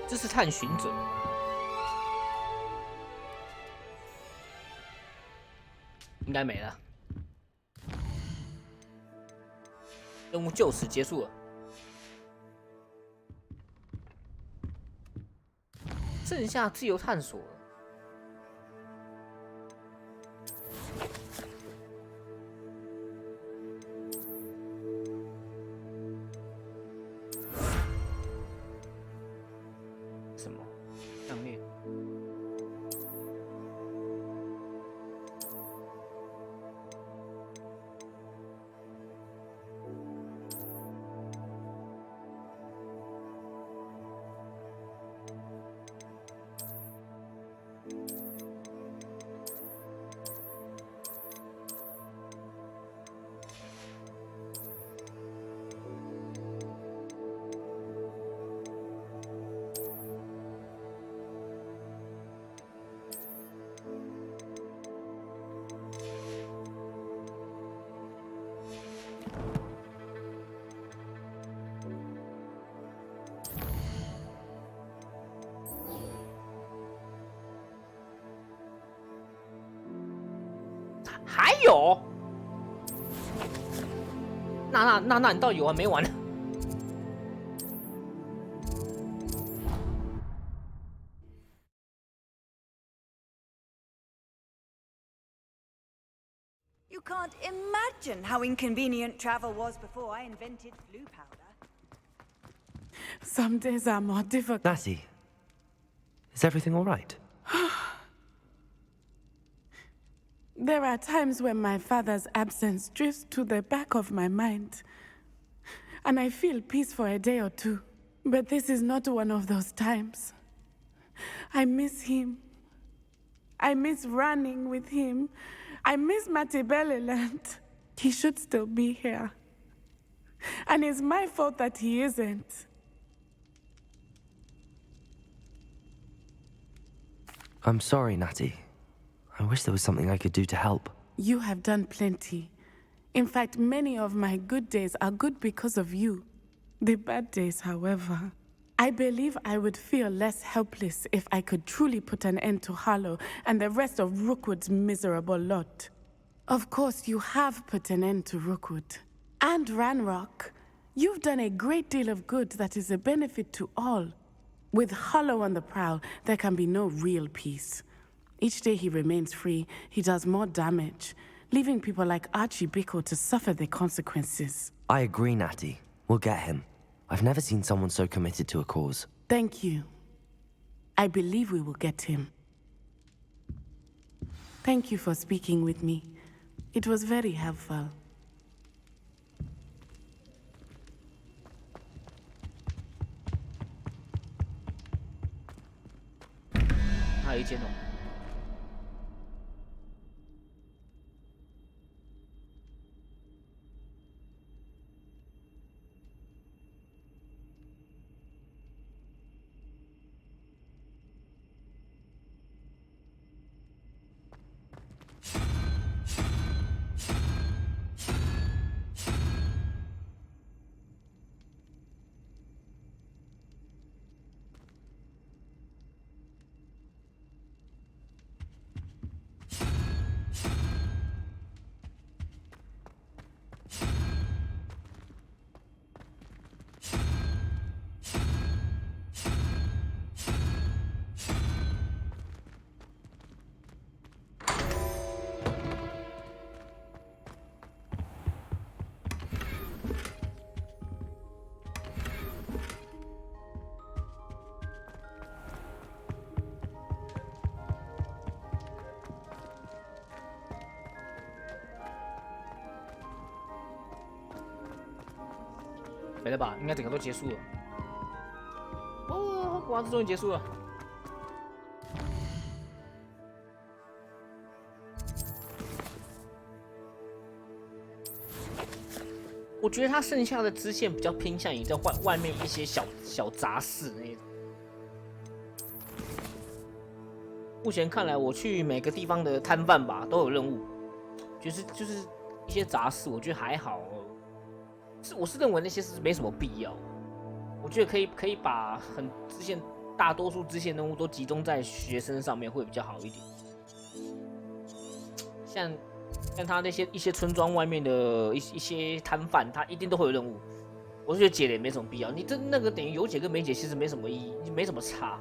这是探寻者，应该没了。任务就此结束了，剩下自由探索了。什么？项链？还有？那你到底有完没完呢？You can't imagine how inconvenient travel was before I invented blue powder. Some days are more difficult. Natty, is everything all right? There are times when my father's absence drifts to the back of my mind, and I feel peace for a day or two. But this is not one of those times. I miss him. I miss running with him. I miss Matibeleland. He should still be here. And it's my fault that he isn't. I'm sorry, Natty. I wish there was something I could do to help. You have done plenty. In fact, many of my good days are good because of you. The bad days, however. I believe I would feel less helpless if I could truly put an end to Harlow and the rest of Rookwood's miserable lot. Of course, you have put an end to Rookwood. And Ranrock. You've done a great deal of good that is a benefit to all. With Harlow on the prowl, there can be no real peace. Each day he remains free, he does more damage, leaving people like Archie Bickle to suffer the consequences. I agree, Natty. We'll get him. I've never seen someone so committed to a cause. Thank you. I believe we will get him. Thank you for speaking with me. It was very helpful.没了吧？应该整个都结束了。哦，果然终于结束了。我觉得他剩下的支线比较偏向于在外面一些小杂事那种。目前看来，我去每个地方的摊贩吧都有任务，就是一些杂事，我觉得还好。我是认为那些是没什么必要。我觉得可以把大多数支线任务都集中在学生上面会比较好一点。像他那些一些村庄外面的一些摊贩，他一定都会有任务。我是觉得解了也没什么必要，你那个等于有解跟没解其实没什么意义，没什么差。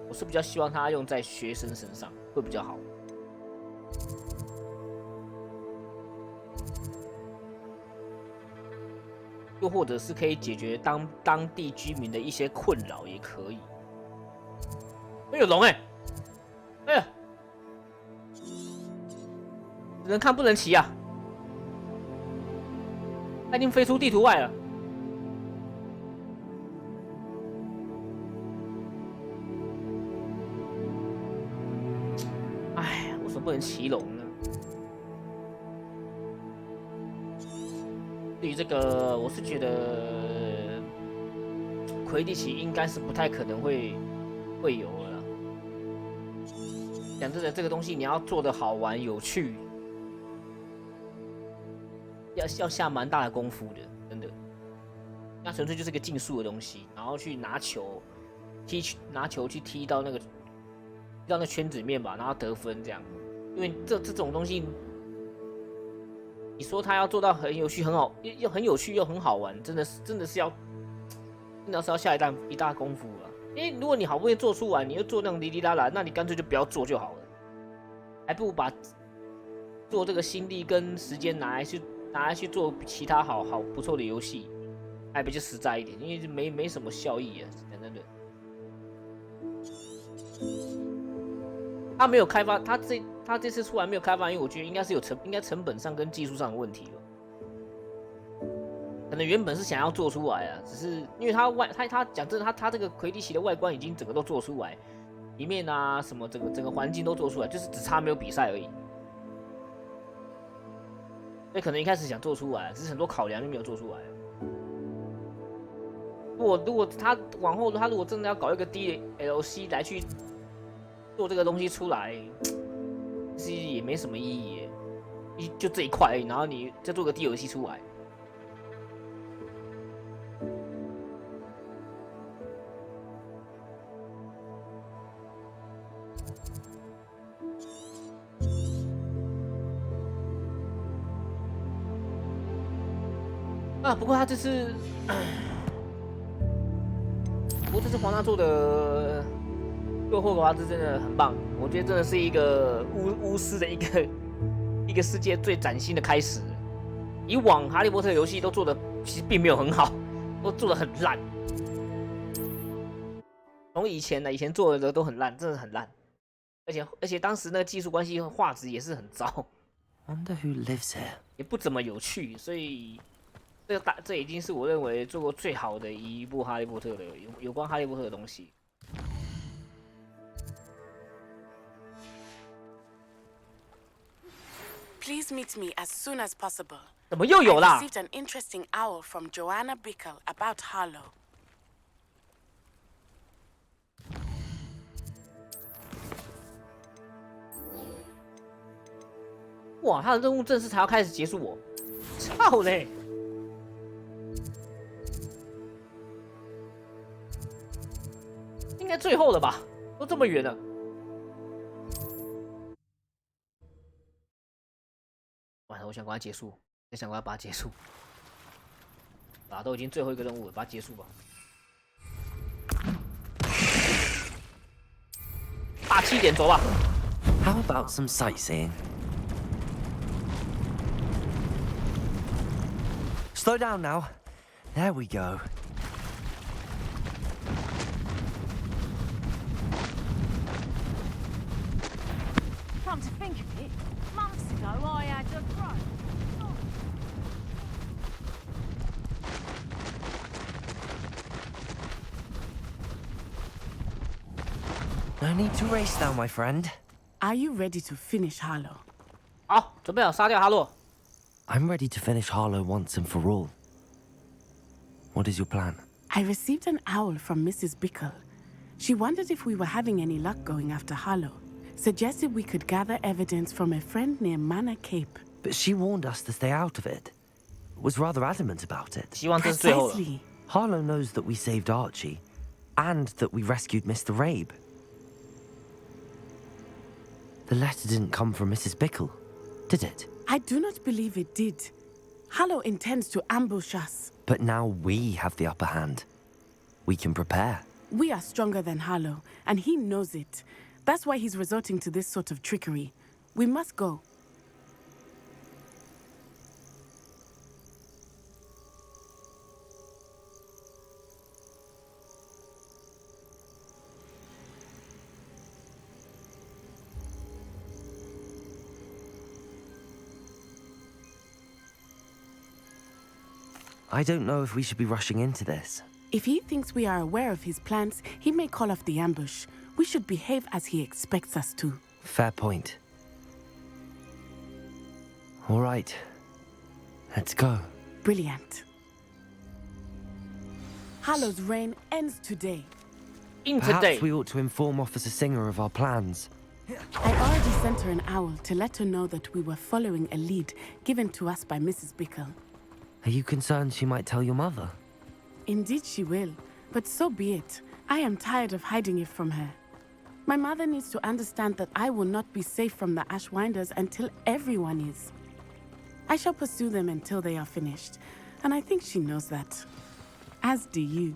我是比较希望他用在学生身上会比较好。又或者是可以解决当地居民的一些困扰，也可以。哎有龙哎，哎呀，只能看不能骑啊！他已经飞出地图外了。哎，为什么不能骑龙呢？对于这个，我是觉得魁地奇应该是不太可能会有了啦。讲真的，这个东西你要做的好玩有趣，要下蛮大的功夫的，真的。那纯粹就是个竞速的东西，然后去拿球去踢到那圈子里面吧，然后得分这样。因为这种东西。你说他要做到很有趣、又很有趣又很好玩，真的是要下一大功夫了。因为如果你好不容易做出来，你又做那种哩哩啦啦，那你干脆就不要做就好了，还不如把做这个心力跟时间拿来去做其他好不错的游戏，还比较实在一点，因为没什么效益啊，讲真的。他没有开发，他这次出来没有开发，因为我觉得应该是应该成本上跟技术上的问题了。可能原本是想要做出来啊，只是因为他讲真的，他这个魁地奇的外观已经整个都做出来，里面啊什么整个环境都做出来，就是只差没有比赛而已。所以可能一开始想做出来，只是很多考量就没有做出来。如果他往后他如果真的要搞一个 DLC 来去做这个东西出来，其实也没什么意义耶，就这一块而已，然后你再做个 DLC 出来。不过他这次，皇大做的《霍格华兹》真的很棒，我觉得真的是一个巫师的一个世界最崭新的开始。以往哈利波特游戏都做的其实并没有很好，都做的很烂。从以前做的都很烂，真的很烂。而且当时那个技术关系和画质也是很糟。Wonder who lives here. 也不怎么有趣，所以这已经是我认为做过最好的一部哈利波特的有关哈利波特的东西。Please meet me as soon as possible. 怎么又有啦 I received an interesting owl from Joanna Bickle about Harlow. 哇，他的任务正式才要开始结束我，操嘞！应该最后了吧？都这么远了。完了，我想赶快结束，也想赶快把它结束。都已经最后一个任务了，把它结束吧。大气点，走吧。How about some sightseeing? Slow down now. There we go. Come to think of it, months ago I had a throat. No need to race now, my friend. Are you ready to finish Harlow? 好，准备好杀掉哈洛。I'm ready to finish Harlow once and for all. What is your plan? I received an owl from Mrs. Bickle. She wondered if we were having any luck going after Harlow. Suggested we could gather evidence from a friend near Manor Cape. But she warned us to stay out of it. Was rather adamant about it. Precisely. Harlow knows that we saved Archie, and that we rescued Mr. Rabe. The letter didn't come from Mrs. Bickle, did it? I do not believe it did. Harlow intends to ambush us. But now we have the upper hand. We can prepare. We are stronger than Harlow, and he knows it. That's why he's resorting to this sort of trickery. We must go. I don't know if we should be rushing into this. If he thinks we are aware of his plans, he may call off the ambush. We should behave as he expects us to. Fair point. All right. Let's go. Brilliant. Harlow's reign ends today. Perhaps we ought to inform Officer Singer of our plans. I already sent her an owl to let her know that we were following a lead given to us by Mrs. Bickle. Are you concerned she might tell your mother? Indeed she will, but so be it. I am tired of hiding it from her. My mother needs to understand that I will not be safe from the Ashwinders until everyone is. I shall pursue them until they are finished, and I think she knows that. As do you.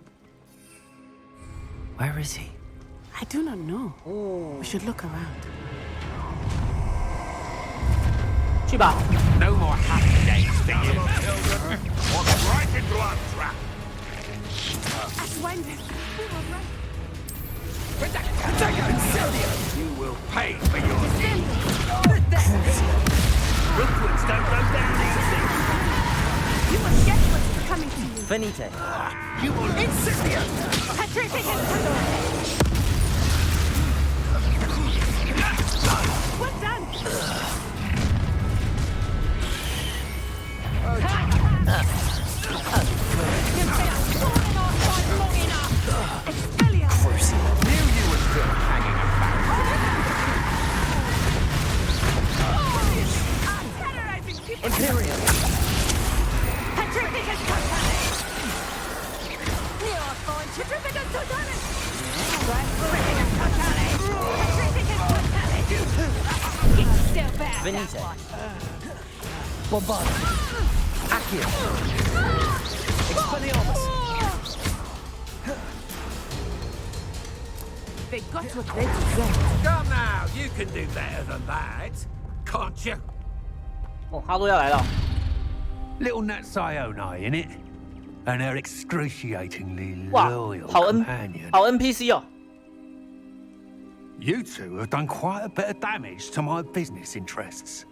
Where is he? I do not know. We should look around. 去吧。 No more happy days for you, children. Walk right into our trap. Ashwinders! You will pay for your deeds. Rookwoods don't go down easy. You must get what's coming to you. Venite. You will incipient. Well done! Knew you were still hanging about. Imperium. Venite. Bombard. Accio. Expelliarmus. They got what they deserve. Come now, you can do better than that, can't you? 哦，哈洛要来了。 Little Nat Sione in it, and her excruciatingly 哇， loyal 好 companion. 好 NPC 哦。 You two have done quite a bit of damage to my business interests.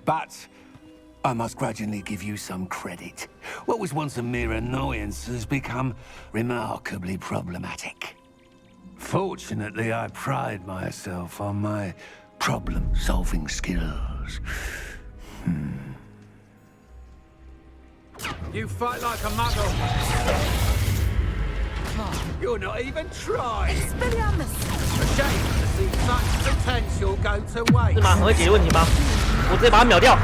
But I must grudgingly give you some credit. What was once a mere annoyance has become remarkably problematic. Fortunately, I pride myself on my problem-solving skills. You fight like a muggle. You're not even trying. Expelliarmus! A shame to see such potential go to waste. 是吗？很会解决问题吗？我直接把它秒掉。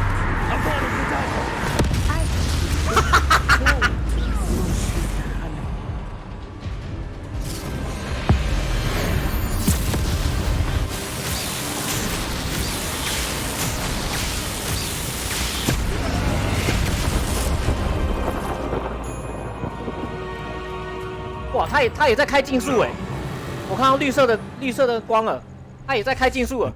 哇，他也在开竞速哎！我看到绿色的光了，他也在开竞速了。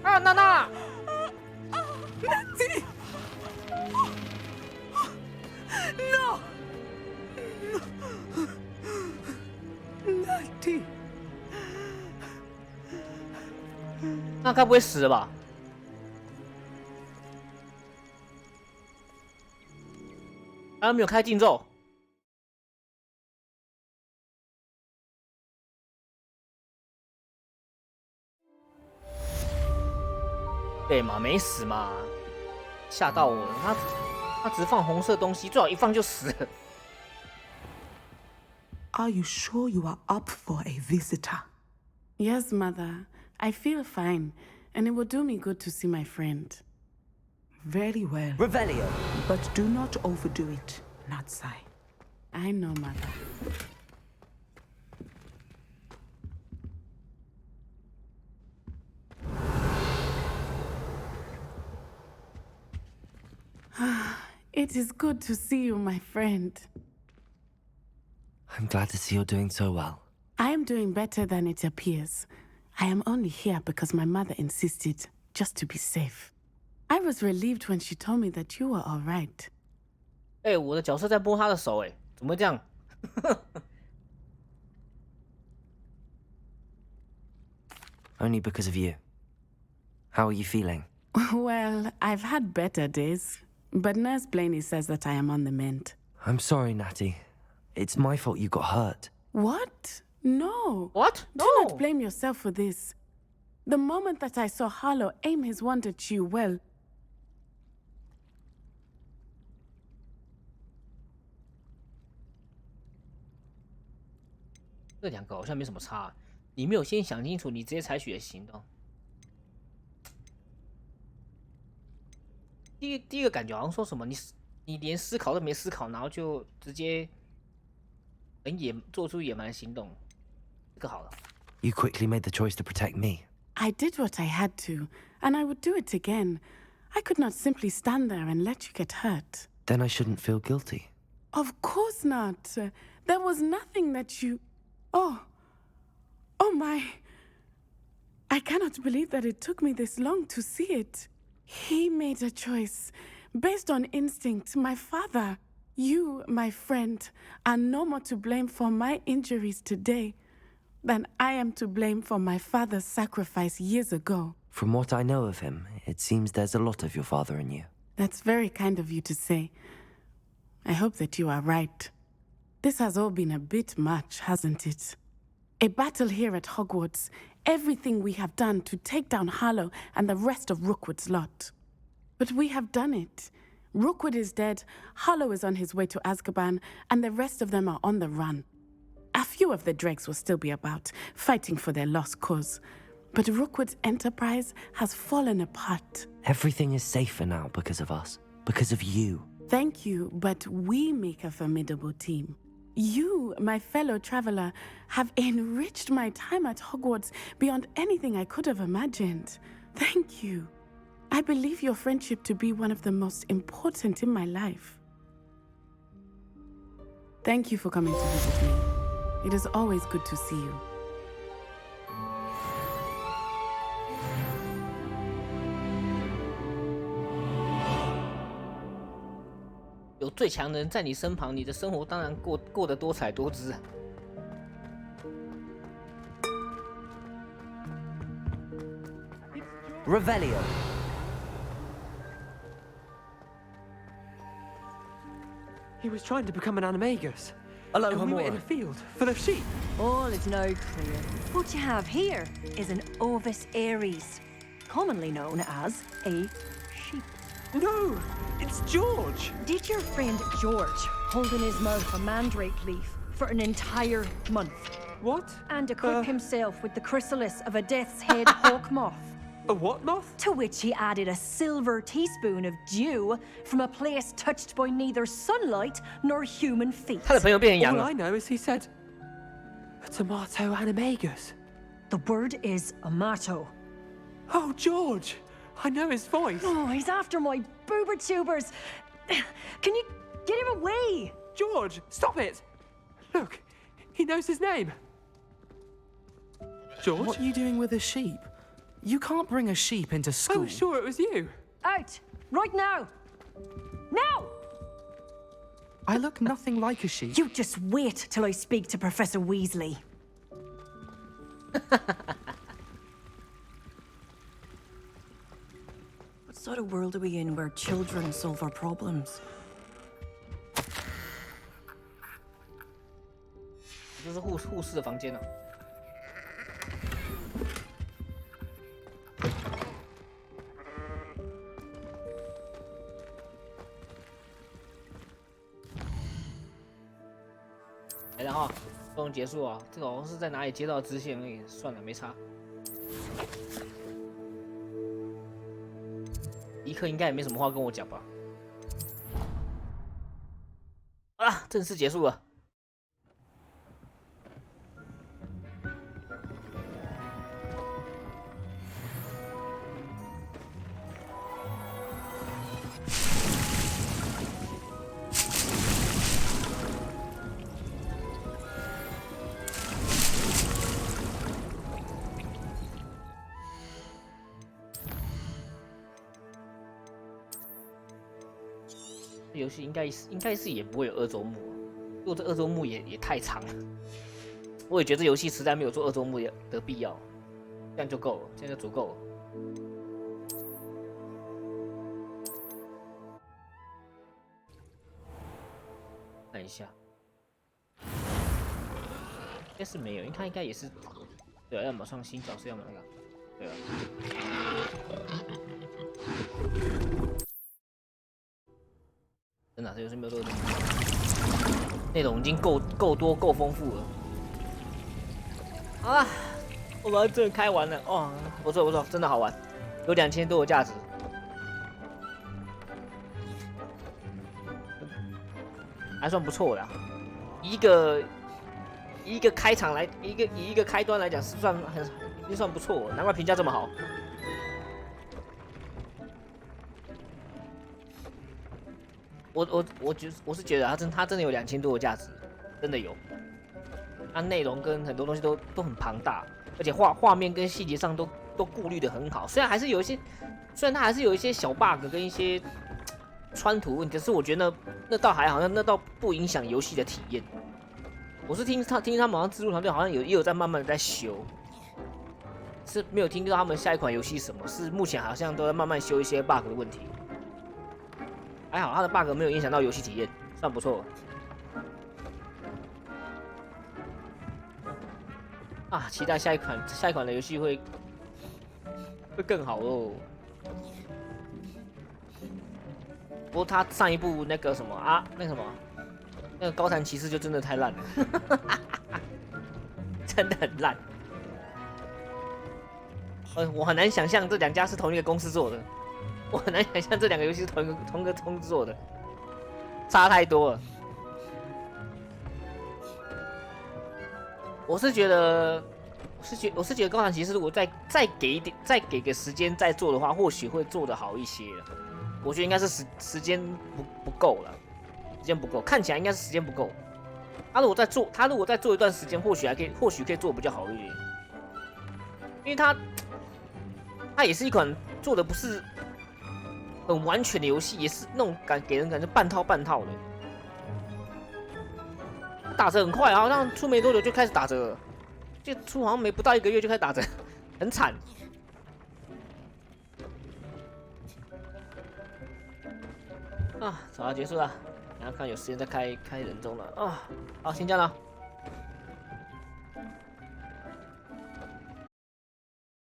啊，娜娜！ Natty! No! Natty! 那该不会死了吧？他没有开竞咒。对嘛，没死嘛，吓到我了。他只放红色东西，最好一放就死了。Are you sure you are up for a visitor? Yes, Mother. I feel fine, and it will do me good to see my friend. Very well. Revelio. But do not overdo it, Natsai. I know, Mother. It is good to see you, my friend. I'm glad to see you're doing so well. I am doing better than it appears. I am only here because my mother insisted, just to be safe. I was relieved when she told me that you were all right. 哎，我的角色在摸他的手，哎，怎么会这样？ Only because of you. How are you feeling? Well, I've had better days, but Nurse Blaney says that I am on the mend. I'm sorry, Natty. It's my fault you got hurt. What? No. What? No. Do not blame yourself for this. The moment that I saw Harlow aim his wand at you, well... 这两个好像没什么差，你没有先想清楚，你直接采取的行动。第一个感觉好像说什么你连思考都没思考，然后就直接做出野蛮的行动，这个好了。You quickly made the choice to protect me. I did what I had to, and I would do it again. I could not simply stand there and let you get hurt. Then I shouldn't feel guilty. Of course not. There was nothing that you... Oh my. I cannot believe that it took me this long to see it. He made a choice based on instinct. My father, you, my friend, are no more to blame for my injuries today than I am to blame for my father's sacrifice years ago. From what I know of him, it seems there's a lot of your father in you. That's very kind of you to say. I hope that you are right. This has all been a bit much, hasn't it? A battle here at Hogwarts, everything we have done to take down Harlow and the rest of Rookwood's lot. But we have done it. Rookwood is dead, Harlow is on his way to Azkaban, and the rest of them are on the run. A few of the dregs will still be about, fighting for their lost cause. But Rookwood's enterprise has fallen apart. Everything is safer now because of us. Because of you. Thank you, but we make a formidable team. You, my fellow traveler, have enriched my time at Hogwarts beyond anything I could have imagined. Thank you. I believe your friendship to be one of the most important in my life. Thank you for coming to visit me. It is always good to see you. "有最强的人在你身旁，你的生活当然过得多彩多姿。Revelio. He was trying to become an animagus. Hello, and we were in Hamora. a field full of sheep. All is now clear. What you have here is an Ovis Aries, commonly known as a sheep. No, it's George. Did your friend George hold in his mouth a mandrake leaf for an entire month? What? And equip himself with the chrysalis of a death's head hawk moth. A what moth? To which he added a silver teaspoon of dew from a place touched by neither sunlight nor human feet. All I know is he said, a tomato animagus. The word is amato. Oh, George! I know his voice. Oh, he's after my boober tubers. Can you get him away? George, stop it! Look, he knows his name. George? What are you doing with a sheep? You can't bring a sheep into school. I was sure it was you. Out! Right now! Now! I look nothing like a sheep. You just wait till I speak to Professor Weasley. What sort of world are we in where children solve our problems? 这是护士的房间呢。结束啊，这个好像是在哪里接到支线而已，算了，没差。迪克应该也没什么话跟我讲吧？啊，正式结束了。这游戏应该是也不会有2周目，如果这2周目也太长了，我也觉得这游戏实在没有做2周目的必要，这样就够了，这样就足够了。看一下，应该是没有，因为它应该也是，对啊，要么上新角色，要么那个，对啊。真的，这游戏没有做的内容已经够多、够丰富了。好了，我把它真的开完了，哦，不错不错，真的好玩，有2000多的价值。还算不错啦，以一个开场来，以一个开端来讲，是算已经算不错，难怪评价这么好。我是觉得它真的有2000多的价值，真的有。它内容跟很多东西都很庞大，而且画面跟细节上都顾虑的很好。虽然它还是有一些小 bug 跟一些穿图问题，可是我觉得那倒还好，那倒不影响游戏的体验。我是听他们好像制作团队好像也有在慢慢的在修，是没有听到他们下一款游戏什么，是目前好像都在慢慢修一些 bug 的问题。还好，它的 bug 没有影响到游戏体验，算不错。啊，期待下一款的游戏会更好哦。不过他上一部那个什么啊，那个高谭骑士就真的太烂了，真的很烂。我很难想象这2家是同一个公司做的。我很难想象这2个游戏是同一个公司做的，差太多了。我是觉得高谭骑士如果再给个时间再做的话，或许会做得好一些。我觉得应该是时间不够了，时间不够，看起来应该是时间不够。他如果再做一段时间，或许可以做比较好一点，因为他也是一款做的不是很完全的游戏，也是那种给人感觉半套的。打折很快，好像出没多久就开始打折了，就出好像不到1个月就开始打折，很惨。啊，早要结束了，然后看有时间再开人中了啊。好，先这样了。